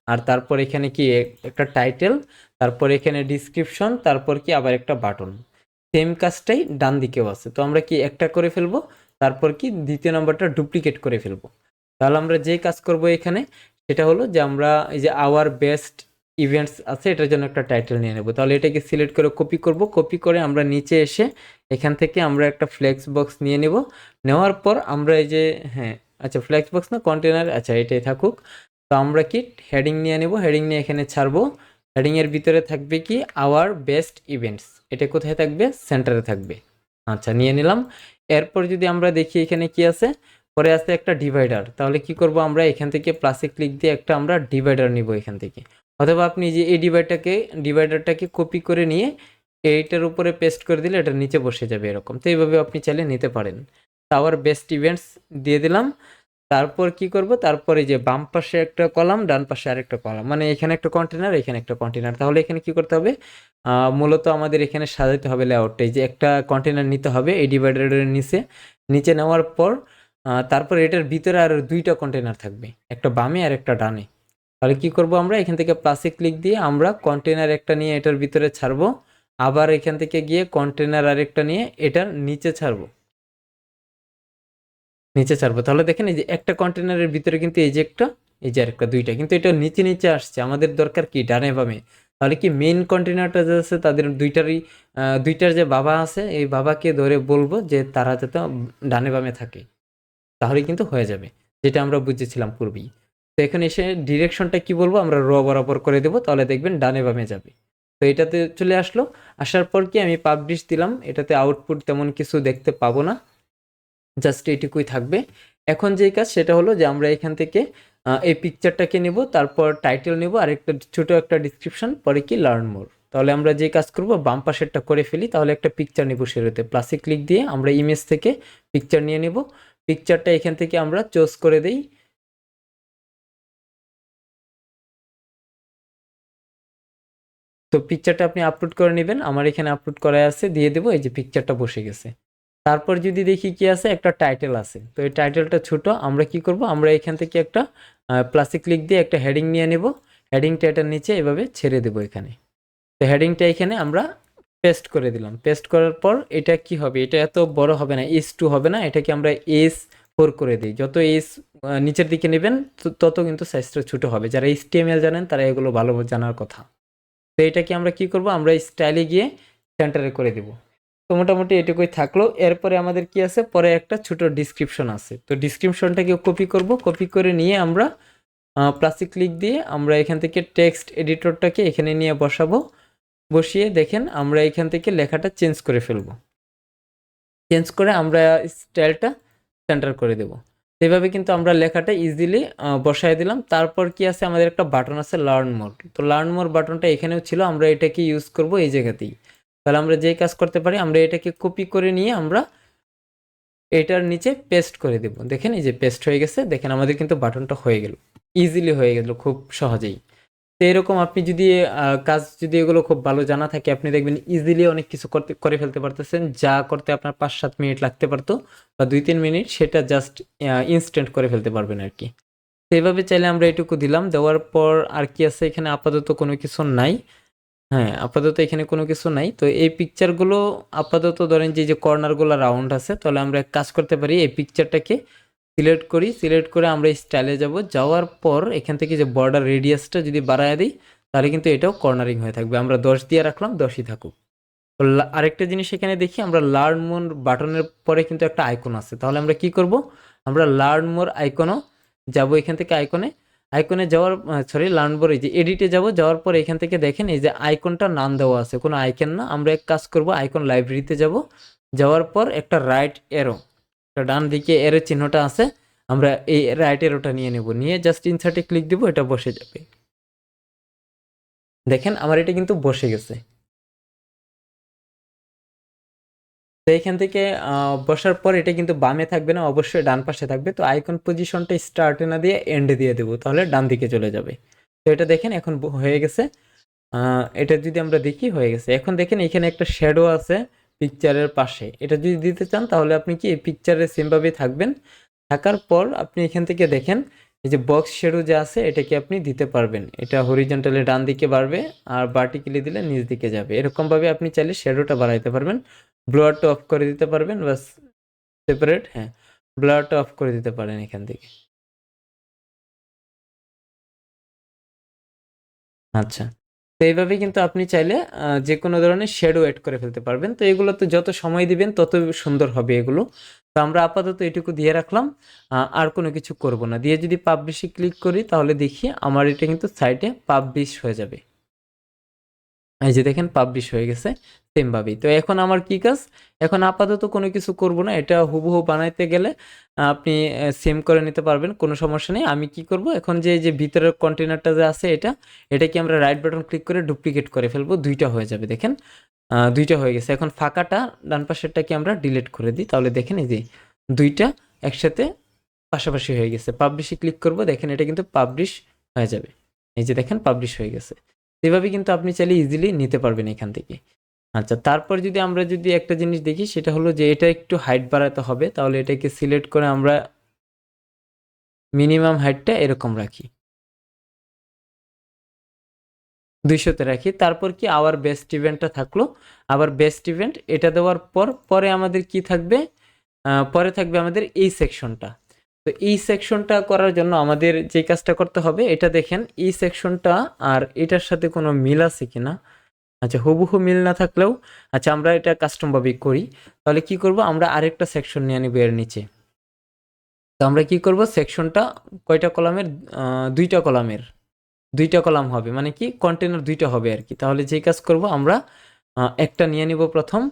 আর তারপর এখানে কি একটা টাইটেল, তারপর এখানে ডিসক্রিপশন, তারপর কি আবার একটা বাটন। সেম কাজটাই ডান দিকেও আছে। তো আমরা কি একটা করে ফেলবো, তারপর কি দ্বিতীয় নাম্বারটা ডুপ্লিকেট করে ফেলবো। তাহলে আমরা যে কাজ করব এখানে, সেটা হলো যে আমরা এই যে আওয়ার বেস্ট ইভেন্টস আছে, এটার জন্য একটা টাইটেল নিয়ে নেব। তাহলে এটাকে সিলেক্ট করে কপি করব, কপি করে আমরা নিচে এসে এখান থেকে আমরা একটা ফ্লেক্স বক্স নিয়ে নেব। নেওয়ার পর আমরা এই যে, হ্যাঁ আচ্ছা ফ্লেক্স বক্স না কন্টেনার, আচ্ছা এটাই থাকুক। তো আমরা কি হেডিং নিয়ে নেব, হেডিং নিয়ে এখানে ছাড়বো। হেডিংয়ের ভিতরে থাকবে কি আওয়ার বেস্ট ইভেন্টস, এটা কোথায় থাকবে, সেন্টারে থাকবে। আচ্ছা, নিয়ে নিলাম। এরপর যদি আমরা দেখি এখানে কি আছে, পরে আছে একটা ডিভাইডার। তাহলে কি করব, আমরা এখান থেকে প্লাসে ক্লিক দিয়ে একটা আমরা ডিভাইডার নিব এখান থেকে। অথবা আপনি যে এই ডিভাইডারটাকে কপি করে নিয়ে এইটার উপরে পেস্ট করে দিলে এটা নিচে বসে যাবে এরকম। তো এইভাবে আপনি চাইলে নিতে পারেন। আওয়ার বেস্ট ইভেন্টস দিয়ে দিলাম। তারপর কি করব, তারপরে যে বাম পাশে একটা কলাম, ডান পাশে আরেকটা কলাম, মানে এখানে একটা কন্টেনার, এখানে একটা কন্টেনার। তাহলে এখানে কি করতে হবে, মূলত আমাদের এখানে সাজাতে হবে লেআউটটা। এই যে একটা কন্টেনার নিতে হবে এই ডিভাইডারের নিচে, নিচে নেওয়ার পর তারপর এটার ভিতরে আর দুইটা কন্টেনার থাকবে, একটা বামে আর একটা ডানে। তাহলে কি করব, আমরা এখান থেকে প্লাসে ক্লিক দিয়ে আমরা কন্টেনার একটা নিয়ে এটার ভিতরে ছাড়বো, আবার এখান থেকে গিয়ে কন্টেনার আরেকটা নিয়ে এটার নিচে ছাড়বো, নিচে ছাড়বো। তাহলে দেখেন এই যে একটা কন্টেনারের ভিতরে কিন্তু এই যে একটা, এই যে আরেকটা, দুইটা, কিন্তু এটা নিচে নিচে আসছে। আমাদের দরকার কি ডানে বামে। তাহলে কি মেইন কন্টেনারটা যে আছে তাদের দুইটারই দুইটার যে বাবা আছে, এই বাবাকে ধরে বলবো যে তারা যাতে ডানে বামে থাকে, তাহলে কিন্তু হয়ে যাবে, যেটা আমরা বুঝেছিলাম পূর্বেই। তো এখানে এসে ডিরেকশনটা কি বলবো, আমরা র বরাবর করে দেবো, তাহলে দেখবেন ডানে বামে যাবে। তো এটাতে চলে আসলো। আসার পর কি আমি পাবলিশ দিলাম, এটাতে আউটপুট তেমন কিছু দেখতে পাবো না, জাস্ট এইটুকুই থাকবে। এখন যেই কাজ সেটা হলো যে আমরা এখান থেকে এই পিকচারটাকে নেব, তারপর টাইটেল নেব আর একটা ছোট একটা ডিসক্রিপশন, পরে কি লার্ন মোর। তাহলে আমরা যে কাজ করব, বাম পাশেরটা করে ফেলি। তাহলে একটা পিকচার নেব, সেরোতে প্লাসে ক্লিক দিয়ে আমরা ইমেজ থেকে পিকচার নিয়ে নেব। পিকচারটা এখান থেকে আমরা চুজ করে দেই। তো পিকচারটা আপনি আপলোড করে নেবেন, আমার এখানে আপলোড করা আছে, দিয়ে দেবো। এই যে পিকচারটা বসে গেছে। তারপর যদি দেখি কি আছে, একটা টাইটেল আছে। তো এই টাইটেলটা ছোট, আমরা কি করব, আমরা এখান থেকে একটা প্লাসে ক্লিক দিয়ে একটা হেডিং নিয়ে নেব। হেডিংটা এটার নিচে এভাবে ছেড়ে দেবো এখানে। তো হেডিংটা এখানে আমরা পেস্ট করে দিলাম। পেস্ট করার পর এটা কি হবে, এটা এত বড় হবে না, S2 হবে না, এটাকে আমরা S4 করে দিই। যত এস নিচের দিকে নেবেন তত কিন্তু সাইজটা ছোট হবে। যারা HTML জানেন তারা এগুলো ভালো জানার কথা। তো এটাকে আমরা কি করব, আমরা স্টাইলে গিয়ে সেন্টারে করে দেব। তো মোটামুটি এটুকুই থাকলো। এরপরে আমাদের কি আছে, পরে একটা ছোট ডিসক্রিপশন আছে। তো ডিসক্রিপশনটাকে কপি করব, কপি করে নিয়ে আমরা প্লাসে ক্লিক দিয়ে আমরা এখান থেকে টেক্সট এডিটরটাকে এখানে নিয়ে বসাবো। বসিয়ে দেখেন আমরা এখান থেকে লেখাটা চেঞ্জ করে ফেলবো। চেঞ্জ করে আমরা স্টাইলটা সেন্টার করে দেব। সেভাবে কিন্তু আমরা লেখাটা ইজিলি বসায় দিলাম। তারপর কি আছে, আমাদের একটা বাটন আছে লার্ন মোর। তো লার্ন মোর বাটনটা এখানেও ছিল, আমরা এটাকে ইউজ করব এই জায়গাতেই। তাহলে আমরা যেই কাজ করতে পারি, আমরা এটাকে কপি করে নিয়ে আমরা এটার নিচে পেস্ট করে দেব। দেখেন এই যে পেস্ট হয়ে গেছে, দেখেন আমাদের কিন্তু বাটনটা হয়ে গেল, ইজিলি হয়ে গেল খুব সহজেই। তো এরকম আপনি যদি কাজ যদি এগুলো খুব ভালো জানা থাকে, আপনি দেখবেন ইজিলি অনেক কিছু করে ফেলতে পারতেছেন। যা করতে আপনার 5-7 মিনিট লাগতে পারতো বা 2-3 মিনিট, সেটা জাস্ট ইনস্ট্যান্ট করে ফেলতে পারবেন আর কি। তো এইভাবে চাইলে আমরা এটুকু দিলাম। দেওয়ার পর আর কি আছে, এখানে আপাতত কোনো কিছু নাই। হ্যাঁ, আপাতত এখানে কোনো কিছু নাই। তো এই পিকচারগুলো আপাতত ধরেন যে কর্নারগুলো রাউন্ড আছে, তাহলে আমরা এক কাজ করতে পারি, এই পিকচারটাকে সিলেক্ট করি। সিলেক্ট করে আমরা স্টাইলে যাব। যাওয়ার পর এখান থেকে যে বর্ডার রেডিয়াসটা যদি বাড়ায় দিই, তাহলে কিন্তু এটাও কর্নারিং হয়ে থাকবে। আমরা 10 দিয়ে রাখলাম, 10ই থাকুক। তো আরেকটা জিনিস এখানে দেখি, আমরা লার্ন মোর বাটনের পরে কিন্তু একটা আইকন আছে। তাহলে আমরা কি করব, আমরা লার্ন মোর আইকনও যাব, এখান থেকে আইকনে। আইকনে যাওয়ার লার্ন বার, এই যে এডিটে যাওয়ার পর এখান থেকে দেখেন এই যে আইকনটা নাম দেওয়া আছে, কোনো আইকন না। আমরা এক কাজ করব, আইকন লাইব্রেরিতে যাওয়ার পর একটা রাইট এরো, একটা ডান দিকে এরো চিহ্নটা আছে, আমরা এই রাইট এরোটা নিয়ে নেব, নিয়ে জাস্ট ইনসার্টে ক্লিক দিব, এটা বসে যাবে। দেখেন আমার এটা কিন্তু বসে গেছে। তো এখান থেকে বসার পর এটা কিন্তু বামে থাকবে না, অবশ্যই ডান পাশে থাকবে। তো আইকন পজিশনটা স্টার্টে না দিয়ে এন্ডে দিয়ে দেবো, তাহলে ডান দিকে চলে যাবে। তো এটা দেখেন এখন হয়ে গেছে। এটা যদি আমরা দেখি হয়ে গেছে। এখন দেখেন এখানে একটা শ্যাডো আছে পিকচারের পাশে, এটা যদি দিতে চান তাহলে আপনি কি এই পিকচারে সেমভাবেই থাকবেন। থাকার পর আপনি এখান থেকে দেখেন এই যে বক্স শ্যাডো যে আছে এটাকে আপনি দিতে পারবেন। এটা হরিজন্টালি ডান দিকে বাড়বে আর ভার্টিক্যালি দিলে নিচ দিকে যাবে। এরকমভাবে আপনি চাইলে শ্যাডোটা বাড়াইতে পারবেন। ব্লারটা অফ করে দিতে পারবেন, বাস সেপারেট, হ্যাঁ ব্লারটা অফ করে দিতে পারেন এখান থেকে। আচ্ছা, তো এইভাবে কিন্তু আপনি চাইলে যে কোনো ধরনের শ্যাডো এড করে ফেলতে পারবেন। তো এগুলো তো যত সময় দিবেন তত সুন্দর হবে এগুলো। তো আমরা আপাতত এটুকু দিয়ে রাখলাম, আর কোনো কিছু করব না। দিয়ে যদি পাবলিশে ক্লিক করি তাহলে দেখি আমার এটা কিন্তু সাইটে পাবলিশ হয়ে যাবে। এই যে দেখেন পাবলিশ হয়ে গেছে সেমভাবেই। তো এখন আমার কি কাজ, এখন আপাতত কোনো কিছু করব না। এটা হুবহু বানাইতে গেলে আপনি সেম করে নিতে পারবেন, কোনো সমস্যা নেই। আমি কি করব এখন, যে ভিতরের কন্টেনারটা যে আছে এটাকে আমরা রাইট বাটন ক্লিক করে ডুপ্লিকেট করে ফেলবো, দুইটা হয়ে যাবে। দেখেন দুইটা হয়ে গেছে। এখন ফাঁকাটা ডান পাশেরটাকে আমরা ডিলিট করে দিই, তাহলে দেখেন এই যে দুইটা একসাথে পাশাপাশি হয়ে গেছে। পাবলিশে ক্লিক করব, দেখেন এটা কিন্তু পাবলিশ হয়ে যাবে। এই যে দেখেন পাবলিশ হয়ে গেছে। এভাবে কিন্তু আপনি চাইলে ইজিলি নিতে পারবেন এখান থেকে। আচ্ছা, তারপর আমরা যদি একটা জিনিস দেখি, সেটা হলো যে এটা একটু হাইট বাড়াতে হবে। তাহলে এটাকে সিলেক্ট করে আমরা মিনিমাম হাইটটা এরকম রাখি, 200-তে রাখি। তারপর কি আবার বেস্ট ইভেন্টটা থাকলো, আবার বেস্ট ইভেন্ট এটা দেওয়ার পর পরে আমাদের কি থাকবে, পরে থাকবে আমাদের এই সেকশনটা। তো এই সেকশনটা করার জন্য আমাদের যে কাজটা করতে হবে, এটা দেখেন এই সেকশনটা আর এটার সাথে কোনো মিল আছে কিনা। আচ্ছা, হুবহু মিল না থাকলেও আচ্ছা আমরা এটা কাস্টমভাবেই করি। তাহলে কি করব, আমরা আরেকটা সেকশন নিয়ে নিব এর নিচে। তো আমরা কি করব, সেকশনটা কয়টা কলামের, দুইটা কলামের, দুইটা কলাম হবে, মানে কি কন্টেনার দুইটা হবে আর কি। তাহলে যে কাজ করব আমরা একটা নিয়ে নিব প্রথম,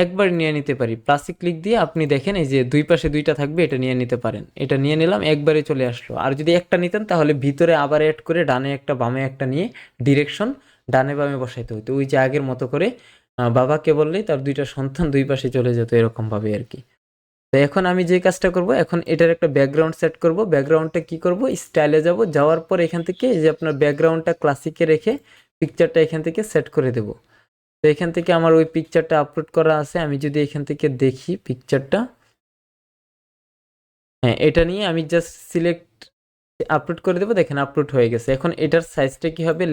একবার নিয়ে নিতে পারি। প্লাসে ক্লিক দিয়ে আপনি দেখেন এই যে দুই পাশে দুইটা থাকবে, এটা নিয়ে নিতে পারেন। এটা নিয়ে নিলাম, একবারে চলে আসলো। আর যদি একটা নিতেন তাহলে ভিতরে আবার অ্যাড করে ডানে একটা বামে একটা নিয়ে ডিরেকশন ডানে বামে বসাইতে হতো। ওই যে আগের মতো করে বাবাকে বললেই তার দুইটা সন্তান দুই পাশে চলে যেত, এরকমভাবে আর কি। তো এখন আমি যে কাজটা করব, এখন এটার একটা ব্যাকগ্রাউন্ড সেট করব। ব্যাকগ্রাউন্ডটা কি করব, স্টাইলে যাওয়ার পর এখান থেকে এই যে আপনার ব্যাকগ্রাউন্ডটা ক্লাসিকে রেখে পিকচারটা এখান থেকে সেট করে দেব। তো এখান থেকে আমার ওই পিকচারটা আপলোড করা আছে, আমি যদি এখান থেকে দেখি পিকচারটা, হ্যাঁ এটা নিয়ে আমি জাস্ট সিলেক্ট আপলোড করে দেবো। দেখেন আপলোড হয়ে গেছে। এখন এটার সাইজটা কি হবে,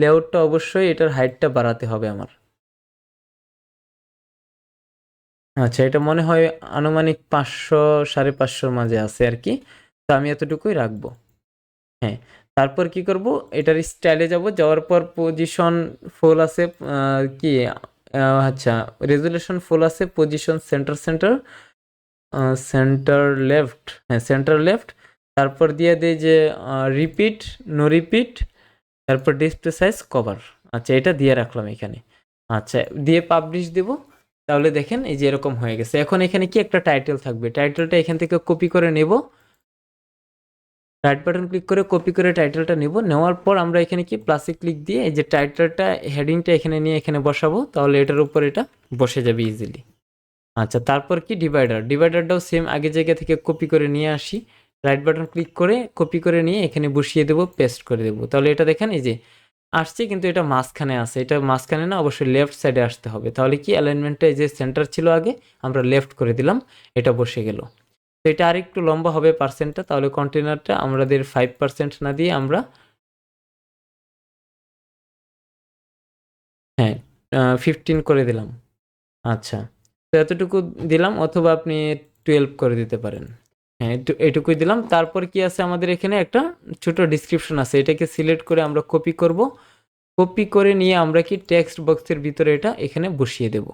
লেআউটটা অবশ্যই এটার হাইটটা বাড়াতে হবে আমার। আচ্ছা, এটা মনে হয় আনুমানিক 500 550 মাঝে আছে আর কি। তো আমি এতটুকুই রাখবো। হ্যাঁ, তারপর কি করব, এটার স্টাইলে যাওয়ার পর পজিশন ফুল আছে, কি আচ্ছা রেজুলেশন ফুল আছে, পজিশন সেন্টার লেফট, হ্যাঁ সেন্টার লেফট। তারপর দিয়ে দেই যে রিপিট, নো রিপিট, তারপর ডিসপ্লে সাইজ কভার। আচ্ছা, এটা দিয়ে রাখলাম এখানে। আচ্ছা, দিয়ে পাবলিশ দেব। তাহলে দেখেন এই যে এরকম হয়ে গেছে। এখন এখানে কি একটা টাইটেল থাকবে, টাইটেলটা এখান থেকে কপি করে নেব। রাইট বাটন ক্লিক করে কপি করে টাইটেলটা নেব। নেওয়ার পর আমরা এখানে কি প্লাসে ক্লিক দিয়ে এই যে টাইটেলটা হেডিংটা এখানে নিয়ে এখানে বসাবো, তাহলে এটার উপর এটা বসে যাবে ইজিলি। আচ্ছা, তারপর কি ডিভাইডারটাও সেম আগের জায়গা থেকে কপি করে নিয়ে আসি। রাইট বাটন ক্লিক করে কপি করে নিয়ে এখানে বসিয়ে দেবো, পেস্ট করে দেবো। তাহলে এটা দেখেন এই যে আসছে, কিন্তু এটা মাঝখানে আছে। এটা মাঝখানে না, অবশ্যই লেফট সাইডে আসতে হবে। তাহলে কি অ্যালাইনমেন্টটা এই যে সেন্টার ছিল আগে, আমরা লেফট করে দিলাম, এটা বসে গেল। তো এটা আরেকটু লম্বা হবে পার্সেন্টটা, তাহলে কন্টেনারটা আমাদের 5% না দিয়ে আমরা, হ্যাঁ 15 করে দিলাম। আচ্ছা, তো এতটুকু দিলাম, অথবা আপনি 12 করে দিতে পারেন। হ্যাঁ, এটুকুই দিলাম। তারপর কি আছে আমাদের এখানে একটা ছোট ডিসক্রিপশন আছে, এটাকে সিলেক্ট করে আমরা কপি করব। কপি করে নিয়ে আমরা কি টেক্সট বক্সের ভিতরে এটা এখানে বসিয়ে দেব।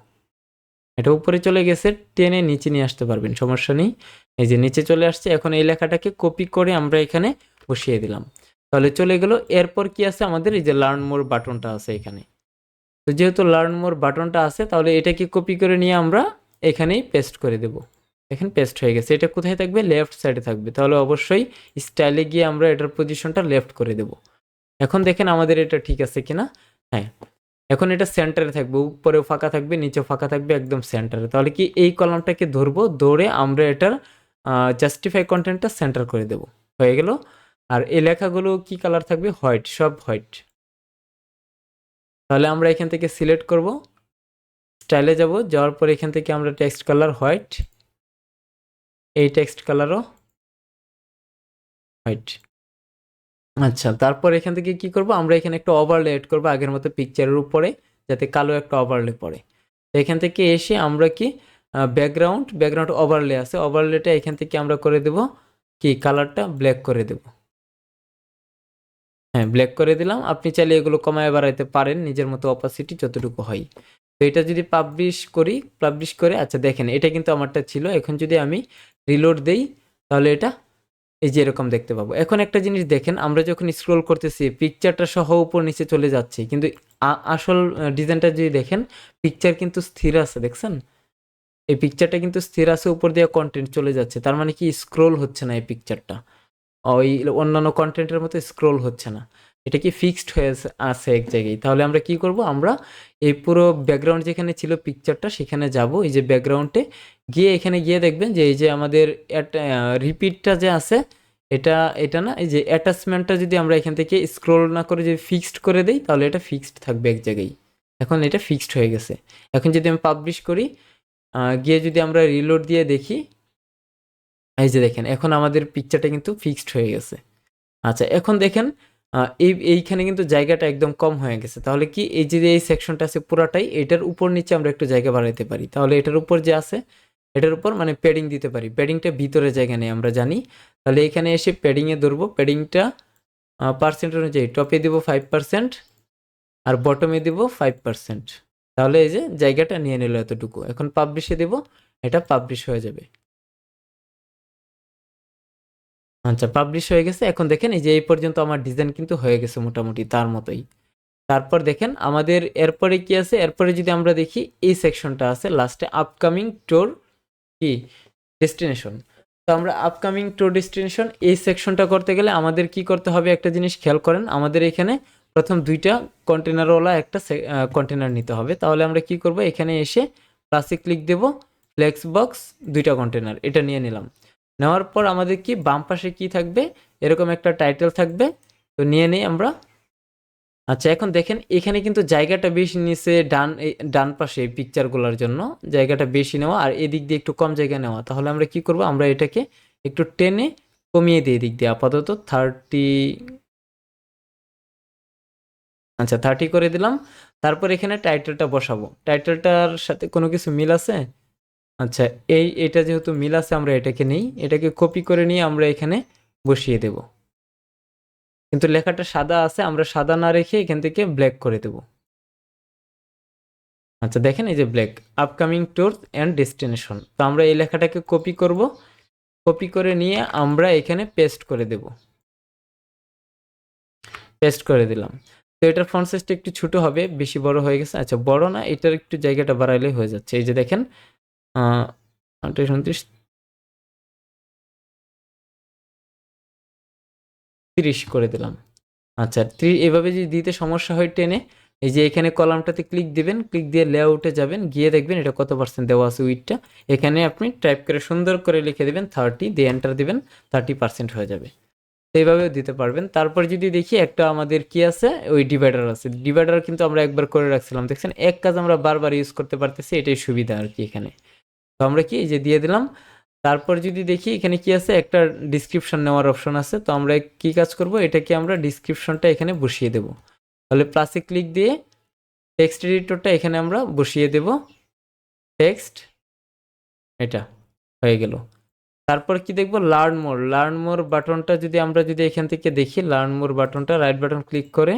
এটা উপরে চলে গেছে, টেনে নিচে নিয়ে আসতে পারবেন, সমস্যা নেই। এই যে নিচে চলে আসছে। এখন এই লেখাটাকে কপি করে আমরা এখানে বসিয়ে দিলাম, তাহলে চলে গেল। এরপর কি আছে আমাদের, এই যে লার্ন মোর বাটনটা আছে এখানে। তো যেহেতু লার্ন মোর বাটনটা আছে, তাহলে এটাকে কপি করে নিয়ে আমরা এখানেই পেস্ট করে দেব। এখন পেস্ট হয়ে গেছে। এটা কোথায় থাকবে, লেফট সাইডে থাকবে। তাহলে অবশ্যই স্টাইলে গিয়ে আমরা এটার পজিশনটা লেফট করে দেব। এখন দেখেন আমাদের এটা ঠিক আছে কিনা। হ্যাঁ, এখন এটা সেন্টারে থাকবে, উপরেও ফাঁকা থাকবে, নিচেও ফাঁকা থাকবে, একদম সেন্টারে। তাহলে কি এই কলামটাকে ধরবো, ধরে আমরা এটার জাস্টিফাই কন্টেন্টটা সেন্টার করে দেব। হয়ে গেল। আর এই লেখাগুলো কি কালার থাকবে, হোয়াইট, সব হোয়াইট। তাহলে আমরা এখান থেকে সিলেক্ট করব, স্টাইলে যাব, যাওয়ার পর এখান থেকে আমরা টেক্সট কালার হোয়াইট, এই টেক্সট কালারও হোয়াইট। আচ্ছা, তারপর এখান থেকে কি করব, আমরা এখানে একটা ওভারলে এড করব আগের মতো পিকচারের উপরে, যাতে কালো একটা ওভারলে পড়ে। তো এখান থেকে এসে আমরা কি ব্যাকগ্রাউন্ড ওভারলে আছে, ওভারলেটা এখান থেকে আমরা করে দেব কি, কালারটা ব্ল্যাক করে দেব। হ্যাঁ, ব্ল্যাক করে দিলাম। আপনি চাইলে এগুলো কমায় বাড়াইতে পারেন নিজের মতো, অপাসিটি যতটুকু হয়। তো এটা যদি পাবলিশ করে, আচ্ছা দেখেন এটা কিন্তু আমারটা ছিল। এখন যদি আমি রিলোড দেই, তাহলে এটা এই যে এরকম দেখতে পাবো। এখন একটা জিনিস দেখেন, আমরা যখন স্ক্রোল করতেছি পিকচারটা সহ উপর নিচে চলে যাচ্ছে, কিন্তু আসল ডিজাইনটা যদি দেখেন, পিকচার কিন্তু স্থির আছে, দেখছেন? এই পিকচারটা কিন্তু স্থির আছে, উপর দিয়ে কন্টেন্ট চলে যাচ্ছে। তার মানে কি, স্ক্রোল হচ্ছে না এই পিকচারটা, ওই অন্যান্য কন্টেন্টের মতো স্ক্রোল হচ্ছে না। এটা কি ফিক্সড হয়ে আছে এক জায়গায়। তাহলে আমরা কি করব, আমরা এই পুরো ব্যাকগ্রাউন্ড যেখানে ছিল পিকচারটা, সেখানে যাব। এই যে ব্যাকগ্রাউন্ডে গিয়ে এখানে গিয়ে দেখবেন যে এই যে আমাদের রিপিটটা যে আছে, এটা না, এই যে অ্যাটাচমেন্টটা যদি আমরা এখান থেকে স্ক্রোল না করে যদি ফিক্সড করে দেই, তাহলে এটা ফিক্সড থাকবে এক জায়গায়। এখন এটা ফিক্সড হয়ে গেছে। এখন যদি আমি পাবলিশ করি, গিয়ে যদি আমরা রিলোড দিয়ে দেখি, এই যে দেখেন এখন আমাদের পিকচারটা কিন্তু ফিক্সড হয়ে গেছে। আচ্ছা, এখন দেখেন এইখানে কিন্তু জায়গাটা একদম কম হয়ে গেছে। তাহলে কি, এই যে এই সেকশনটা আছে পুরাটাই, এটার উপর নিচে আমরা একটু জায়গা বাড়াইতে পারি। তাহলে এটার উপর যে আছে, এটার উপর মানে প্যাডিং দিতে পারি। প্যাডিংটা ভিতরে জায়গা নেই, আমরা জানি। তাহলে এখানে এসে প্যাডিংয়ে ধরবো। প্যাডিংটা পার্সেন্ট অনুযায়ী টপে দিব 5% আর বটমে দিব 5%। তাহলে এই যে জায়গাটা নিয়ে নিল এতটুকু। এখন পাবলিশে দেব, এটা পাবলিশ হয়ে যাবে। আচ্ছা, পাবলিশ হয়ে গেছে। এখন দেখেন এই যে এই পর্যন্ত আমার ডিজাইন কিন্তু হয়ে গেছে মোটামুটি তার মতোই। তারপর দেখেন আমাদের এরপরে কি আছে, এরপরে যদি আমরা দেখি এই সেকশনটা আছে লাস্টে, আপকামিং ট্যুর কি ডেস্টিনেশন। তো আমরা আপকামিং ট্যুর ডেস্টিনেশন এই সেকশনটা করতে গেলে আমাদের কি করতে হবে, একটা জিনিস খেয়াল করেন। আমাদের এখানে প্রথম দুইটা কন্টেনারওয়ালা একটা কন্টেনার নিতে হবে। তাহলে আমরা কি করব, এখানে এসে প্লাসে ক্লিক দেব, ফ্লেক্স বক্স দুইটা কন্টেনার, এটা নিয়ে নিলাম। নেওয়ার পর আমাদের কি বাম পাশে কি থাকবে, এরকম একটা টাইটেল থাকবে। তো নিয়ে নেই আমরা। আচ্ছা, এখন দেখেন এখানে কিন্তু জায়গাটা বেশি নিচে ডান পাশে এই পিকচারগুলোর জন্য জায়গাটা বেশি নেওয়া, আর এদিক দিয়ে একটু কম জায়গা নেওয়া। তাহলে আমরা কি করব, আমরা এটাকে একটু টেনে কমিয়ে দিই এদিক দিয়ে, আপাতত 30। আচ্ছা, 30 করে দিলাম। তারপর এখানে টাইটেলটা বসাবো। টাইটেলটার সাথে কোনো কিছু মিল আছে? আচ্ছা, এটা যেহেতু মিল আছে, আমরা এটাকে নেই, এটাকে কপি করে নিয়ে আমরা এখানে বসিয়ে দেব। কিন্তু লেখাটা সাদা আছে, আমরা সাদা না রেখে এখান থেকে ব্ল্যাক করে দেব। আচ্ছা, দেখেন এই যে black, upcoming tour and destination. তো আমরা এই লেখাটাকে কপি করব, কপি করে নিয়ে আমরা এখানে পেস্ট করে দেব। পেস্ট করে দিলাম। তো এটার ফন্ট সাইজটা একটু ছোট হবে, বেশি বড় হয়ে গেছে। আচ্ছা, বড় না, এটার একটু জায়গাটা বাড়াইলে হয়ে যাচ্ছে। এই যে দেখেন 28, 29, 30 করে দিলাম। আচ্ছা, এভাবে যদি দিতে সমস্যা হয় টেনে, এই যে এখানে কলামটাতে ক্লিক দিবেন, ক্লিক দিয়ে লেআউটে যাবেন, গিয়ে দেখবেন এটা কত পার্সেন্ট দেওয়া আছে উইডটা। এখানে আপনি টাইপ করে সুন্দর করে লিখে দিবেন 30, দিয়ে এন্টার দিবেন, 30% হয়ে যাবে। তো এইভাবেও দিতে পারবেন। তারপর যদি দেখি একটা আমাদের কি আছে, ওই ডিভাইডার আছে। ডিভাইডার কিন্তু আমরা একবার করে রাখছিলাম, দেখছেন? এক কাজ আমরা বারবার ইউজ করতে পারতেছি, এটাই সুবিধা আর কি এখানে। তো আমরা কি এই যে দিয়ে দিলাম। তারপর যদি দেখি এখানে কি আছে, একটা ডিসক্রিপশন নেওয়ার অপশন আছে। তো আমরা কি কাজ করব, এটাকে আমরা ডিসক্রিপশনটা এখানে বসিয়ে দেব। তাহলে প্লাসে ক্লিক দিয়ে টেক্সট এডিটরটা এখানে আমরা বসিয়ে দেব, টেক্সট, এটা হয়ে গেল। তারপর কি দেখব, লার্ন মোর বাটনটা যদি এখান থেকে দেখি, লার্ন মোর বাটনটা রাইট বাটন ক্লিক করে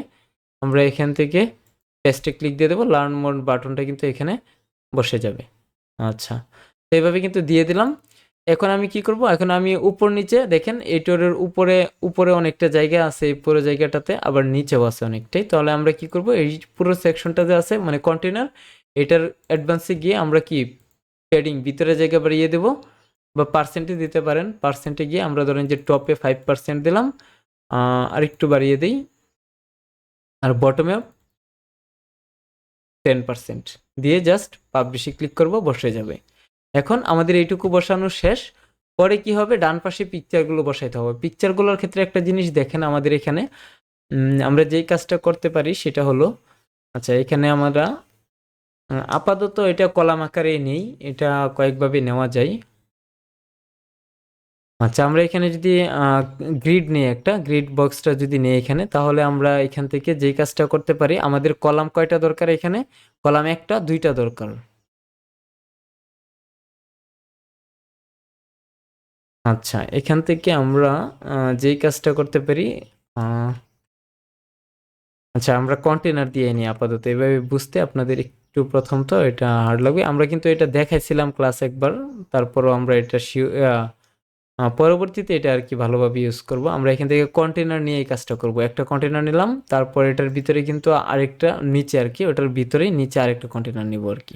আমরা এখান থেকে পেস্টে ক্লিক দিয়ে দেবো। লার্ন মোর বাটনটা কিন্তু এখানে বসে যাবে। আচ্ছা, তো এভাবে কিন্তু দিয়ে দিলাম। এখন আমি কি করব, এখন আমি উপর নিচে দেখেন এটার উপরে উপরে অনেকটা জায়গা আছে, এই পুরো জায়গাটাতে আবার নিচেও আছে অনেকটাই। তাহলে আমরা কি করব, এই পুরো সেকশনটা যে আছে মানে কন্টেনার, এটার অ্যাডভান্সে গিয়ে আমরা কি প্যাডিং ভিতরে জায়গা বাড়িয়ে দেব, বা পার্সেন্টে দিতে পারেন। পার্সেন্টে গিয়ে আমরা ধরেন যে টপে 5% দিলাম, আর একটু বাড়িয়ে দিই, আর বটমে 10% দিয়ে জাস্ট পাবলিশে ক্লিক করব, বসে যাবে। এখন আমাদের এইটুকু বসানো শেষ। পরে কি হবে, ডান পাশে পিকচারগুলো বসাইতে হবে। পিকচারগুলোর ক্ষেত্রে একটা জিনিস দেখেন, আমাদের এখানে আমরা যেই কাজটা করতে পারি সেটা হলো, আচ্ছা এখানে আমরা আপাতত এটা কলাম আকারে নেই, এটা কয়েকভাবে নেওয়া যায়। আচ্ছা, আমরা এখানে যদি গ্রিড নিই, একটা গ্রিড বক্সটা যদি নেই এখানে, তাহলে আমরা এখান থেকে যেই কাজটা করতে পারি, আমাদের কলাম কয়টা দরকার এখানে, কলাম একটা দুইটা দরকার। আচ্ছা, এখান থেকে আমরা যেই কাজটা করতে পারি, আহ, আচ্ছা আমরা কন্টেনার দিয়ে নিই আপাতত, এভাবে বুঝতে আপনাদের একটু প্রথম তো এটা হার্ড লাগবে। আমরা কিন্তু এটা দেখাইছিলাম ক্লাস একবার, তারপরও আমরা এটা পরবর্তীতে এটা আর কি ভালোভাবে ইউজ করব। আমরা এখান থেকে কন্টেনার নিয়ে এই কাজটা করব। একটা কন্টেনার নিলাম, তারপর এটার ভিতরে কিন্তু আরেকটা নিচে আর কি, ওটার ভিতরেই নিচে আরেকটা কন্টেনার নিব আর কি।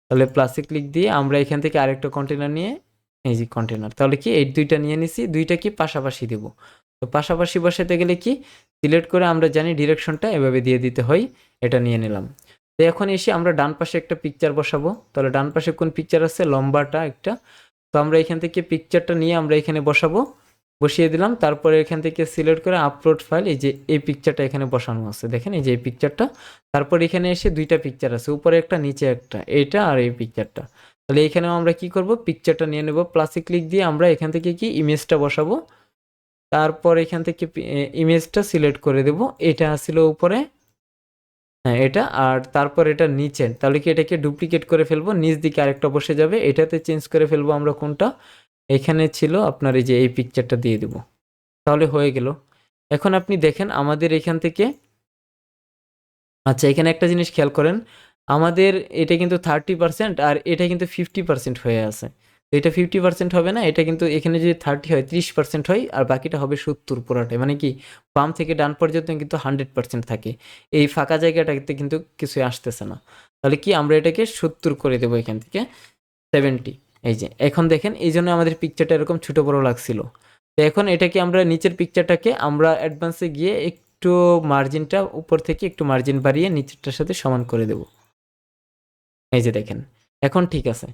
তাহলে প্লাসে ক্লিক দিয়ে আমরা এখান থেকে আরেকটা কন্টেনার নিয়ে, এই যে কন্টেনার, তাহলে কি এই দুইটা নিয়ে নিছি, দুইটা কি পাশাপাশি দেব। তো পাশাপাশি বসাতে গেলে কি সিলেক্ট করে আমরা জানি ডিরেকশনটা এভাবে দিয়ে দিতে হয়, এটা নিয়ে নিলাম। তো এখন এসে আমরা ডান পাশে একটা পিকচার বসাবো। তাহলে ডান পাশে কোন পিকচার আছে, লম্বাটা একটা। তো আমরা এখান থেকে পিকচারটা নিয়ে আমরা এখানে বসাবো, বসিয়ে দিলাম। তারপরে এখান থেকে সিলেক্ট করে আপলোড ফাইল, এই যে এই পিকচারটা এখানে বসানো আছে, দেখেন এই যে এই পিকচারটা। তারপর এখানে এসে দুইটা পিকচার আছে, উপরে একটা নিচে একটা, এইটা আর এই পিকচারটা। তাহলে এখানেও আমরা কি করব, পিকচারটা নিয়ে নেব, প্লাসে ক্লিক দিয়ে আমরা এখান থেকে কি ইমেজটা বসাবো। তারপর এখান থেকে ইমেজটা সিলেক্ট করে দেব, এটা ছিল উপরে, হ্যাঁ এটা, আর তারপর এটা নিচে। তাহলে কি এটাকে ডুপ্লিকেট করে ফেলবো, নিচ দিকে আরেকটা বসে যাবে, এটাতে চেঞ্জ করে ফেলবো আমরা কোনটা, এখানে ছিল আপনার এই যে এই পিকচারটা দিয়ে দেব। তাহলে হয়ে গেল। এখন আপনি দেখেন আমাদের এখান থেকে, আচ্ছা এখানে একটা জিনিস খেয়াল করেন, আমাদের এটা কিন্তু 30% আর এটা কিন্তু 50% হয়ে আছে। তো এটা 50% হবে না, এটা কিন্তু এখানে যদি 30 হয় 30% হয়, আর বাকিটা হবে 70 পুরাটাই, মানে কি বাম থেকে ডান পর্যন্ত কিন্তু 100% থাকে। এই ফাঁকা জায়গাটাতে কিন্তু কিছুই আসতেছে না। তাহলে কি আমরা এটাকে 70 করে দেবো, এখান থেকে 70। এই যে এখন দেখেন, এই জন্য আমাদের পিকচারটা এরকম ছোট বড় লাগছিল। তো এখন এটাকে আমরা নিচের পিকচারটাকে আমরা অ্যাডভান্সে গিয়ে একটু মার্জিনটা উপর থেকে একটু মার্জিন বাড়িয়ে নিচেরটার সাথে সমান করে দেব। এই যে দেখেন, এখন ঠিক আছে,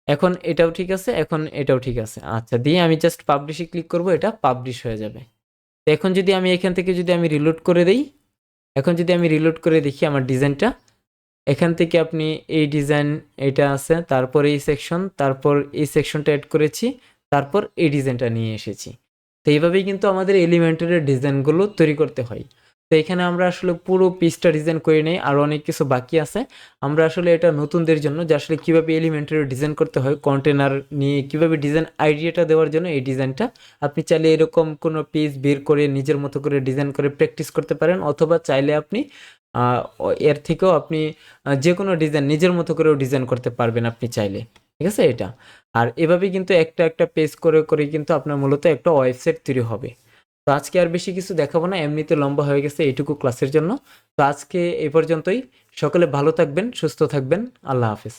এখন এটাও ঠিক আছে, এখন এটাও ঠিক আছে। আচ্ছা, দিয়ে আমি জাস্ট পাবলিশে ক্লিক করব, এটা পাবলিশ হয়ে যাবে। তো এখন যদি আমি এখান থেকে যদি আমি রিলোড করে দেই, এখন যদি আমি রিলোড করে দেখি আমার ডিজাইনটা, এখান থেকে আপনি এই ডিজাইন, এটা আছে, তারপর এই সেকশন, তারপর এই সেকশনটা অ্যাড করেছি, তারপর এই ডিজাইনটা নিয়ে এসেছি। তো এইভাবেই কিন্তু আমাদের এলিমেন্টারের ডিজাইনগুলো তৈরি করতে হয়। তো এখানে আমরা আসলে পুরো পিসটা ডিজাইন করে নেই, আর অনেক কিছু বাকি আছে। আমরা আসলে এটা নতুনদের জন্য যে আসলে কীভাবে এলিমেন্টারের ডিজাইন করতে হয়, কন্টেনার নিয়ে কীভাবে ডিজাইন আইডিয়াটা দেওয়ার জন্য এই ডিজাইনটা। আপনি চাইলে এরকম কোনো পেজ বের করে নিজের মতো করে ডিজাইন করে প্র্যাকটিস করতে পারেন, অথবা চাইলে আপনি এর থেকেও আপনি যে কোনো ডিজাইন নিজের মতো করেও ডিজাইন করতে পারবেন আপনি চাইলে। ঠিক আছে এটা। আর এভাবেই কিন্তু একটা একটা পেজ করে করে কিন্তু আপনার মূলত একটা ওয়েবসাইট তৈরি হবে। তো আজকে আর বেশি কিছু দেখাবো না, এমনিতে লম্বা হয়ে গেছে এইটুকু ক্লাসের জন্য। তো আজকে এই পর্যন্তই। সকলে ভালো থাকবেন, সুস্থ থাকবেন। আল্লাহ হাফেজ।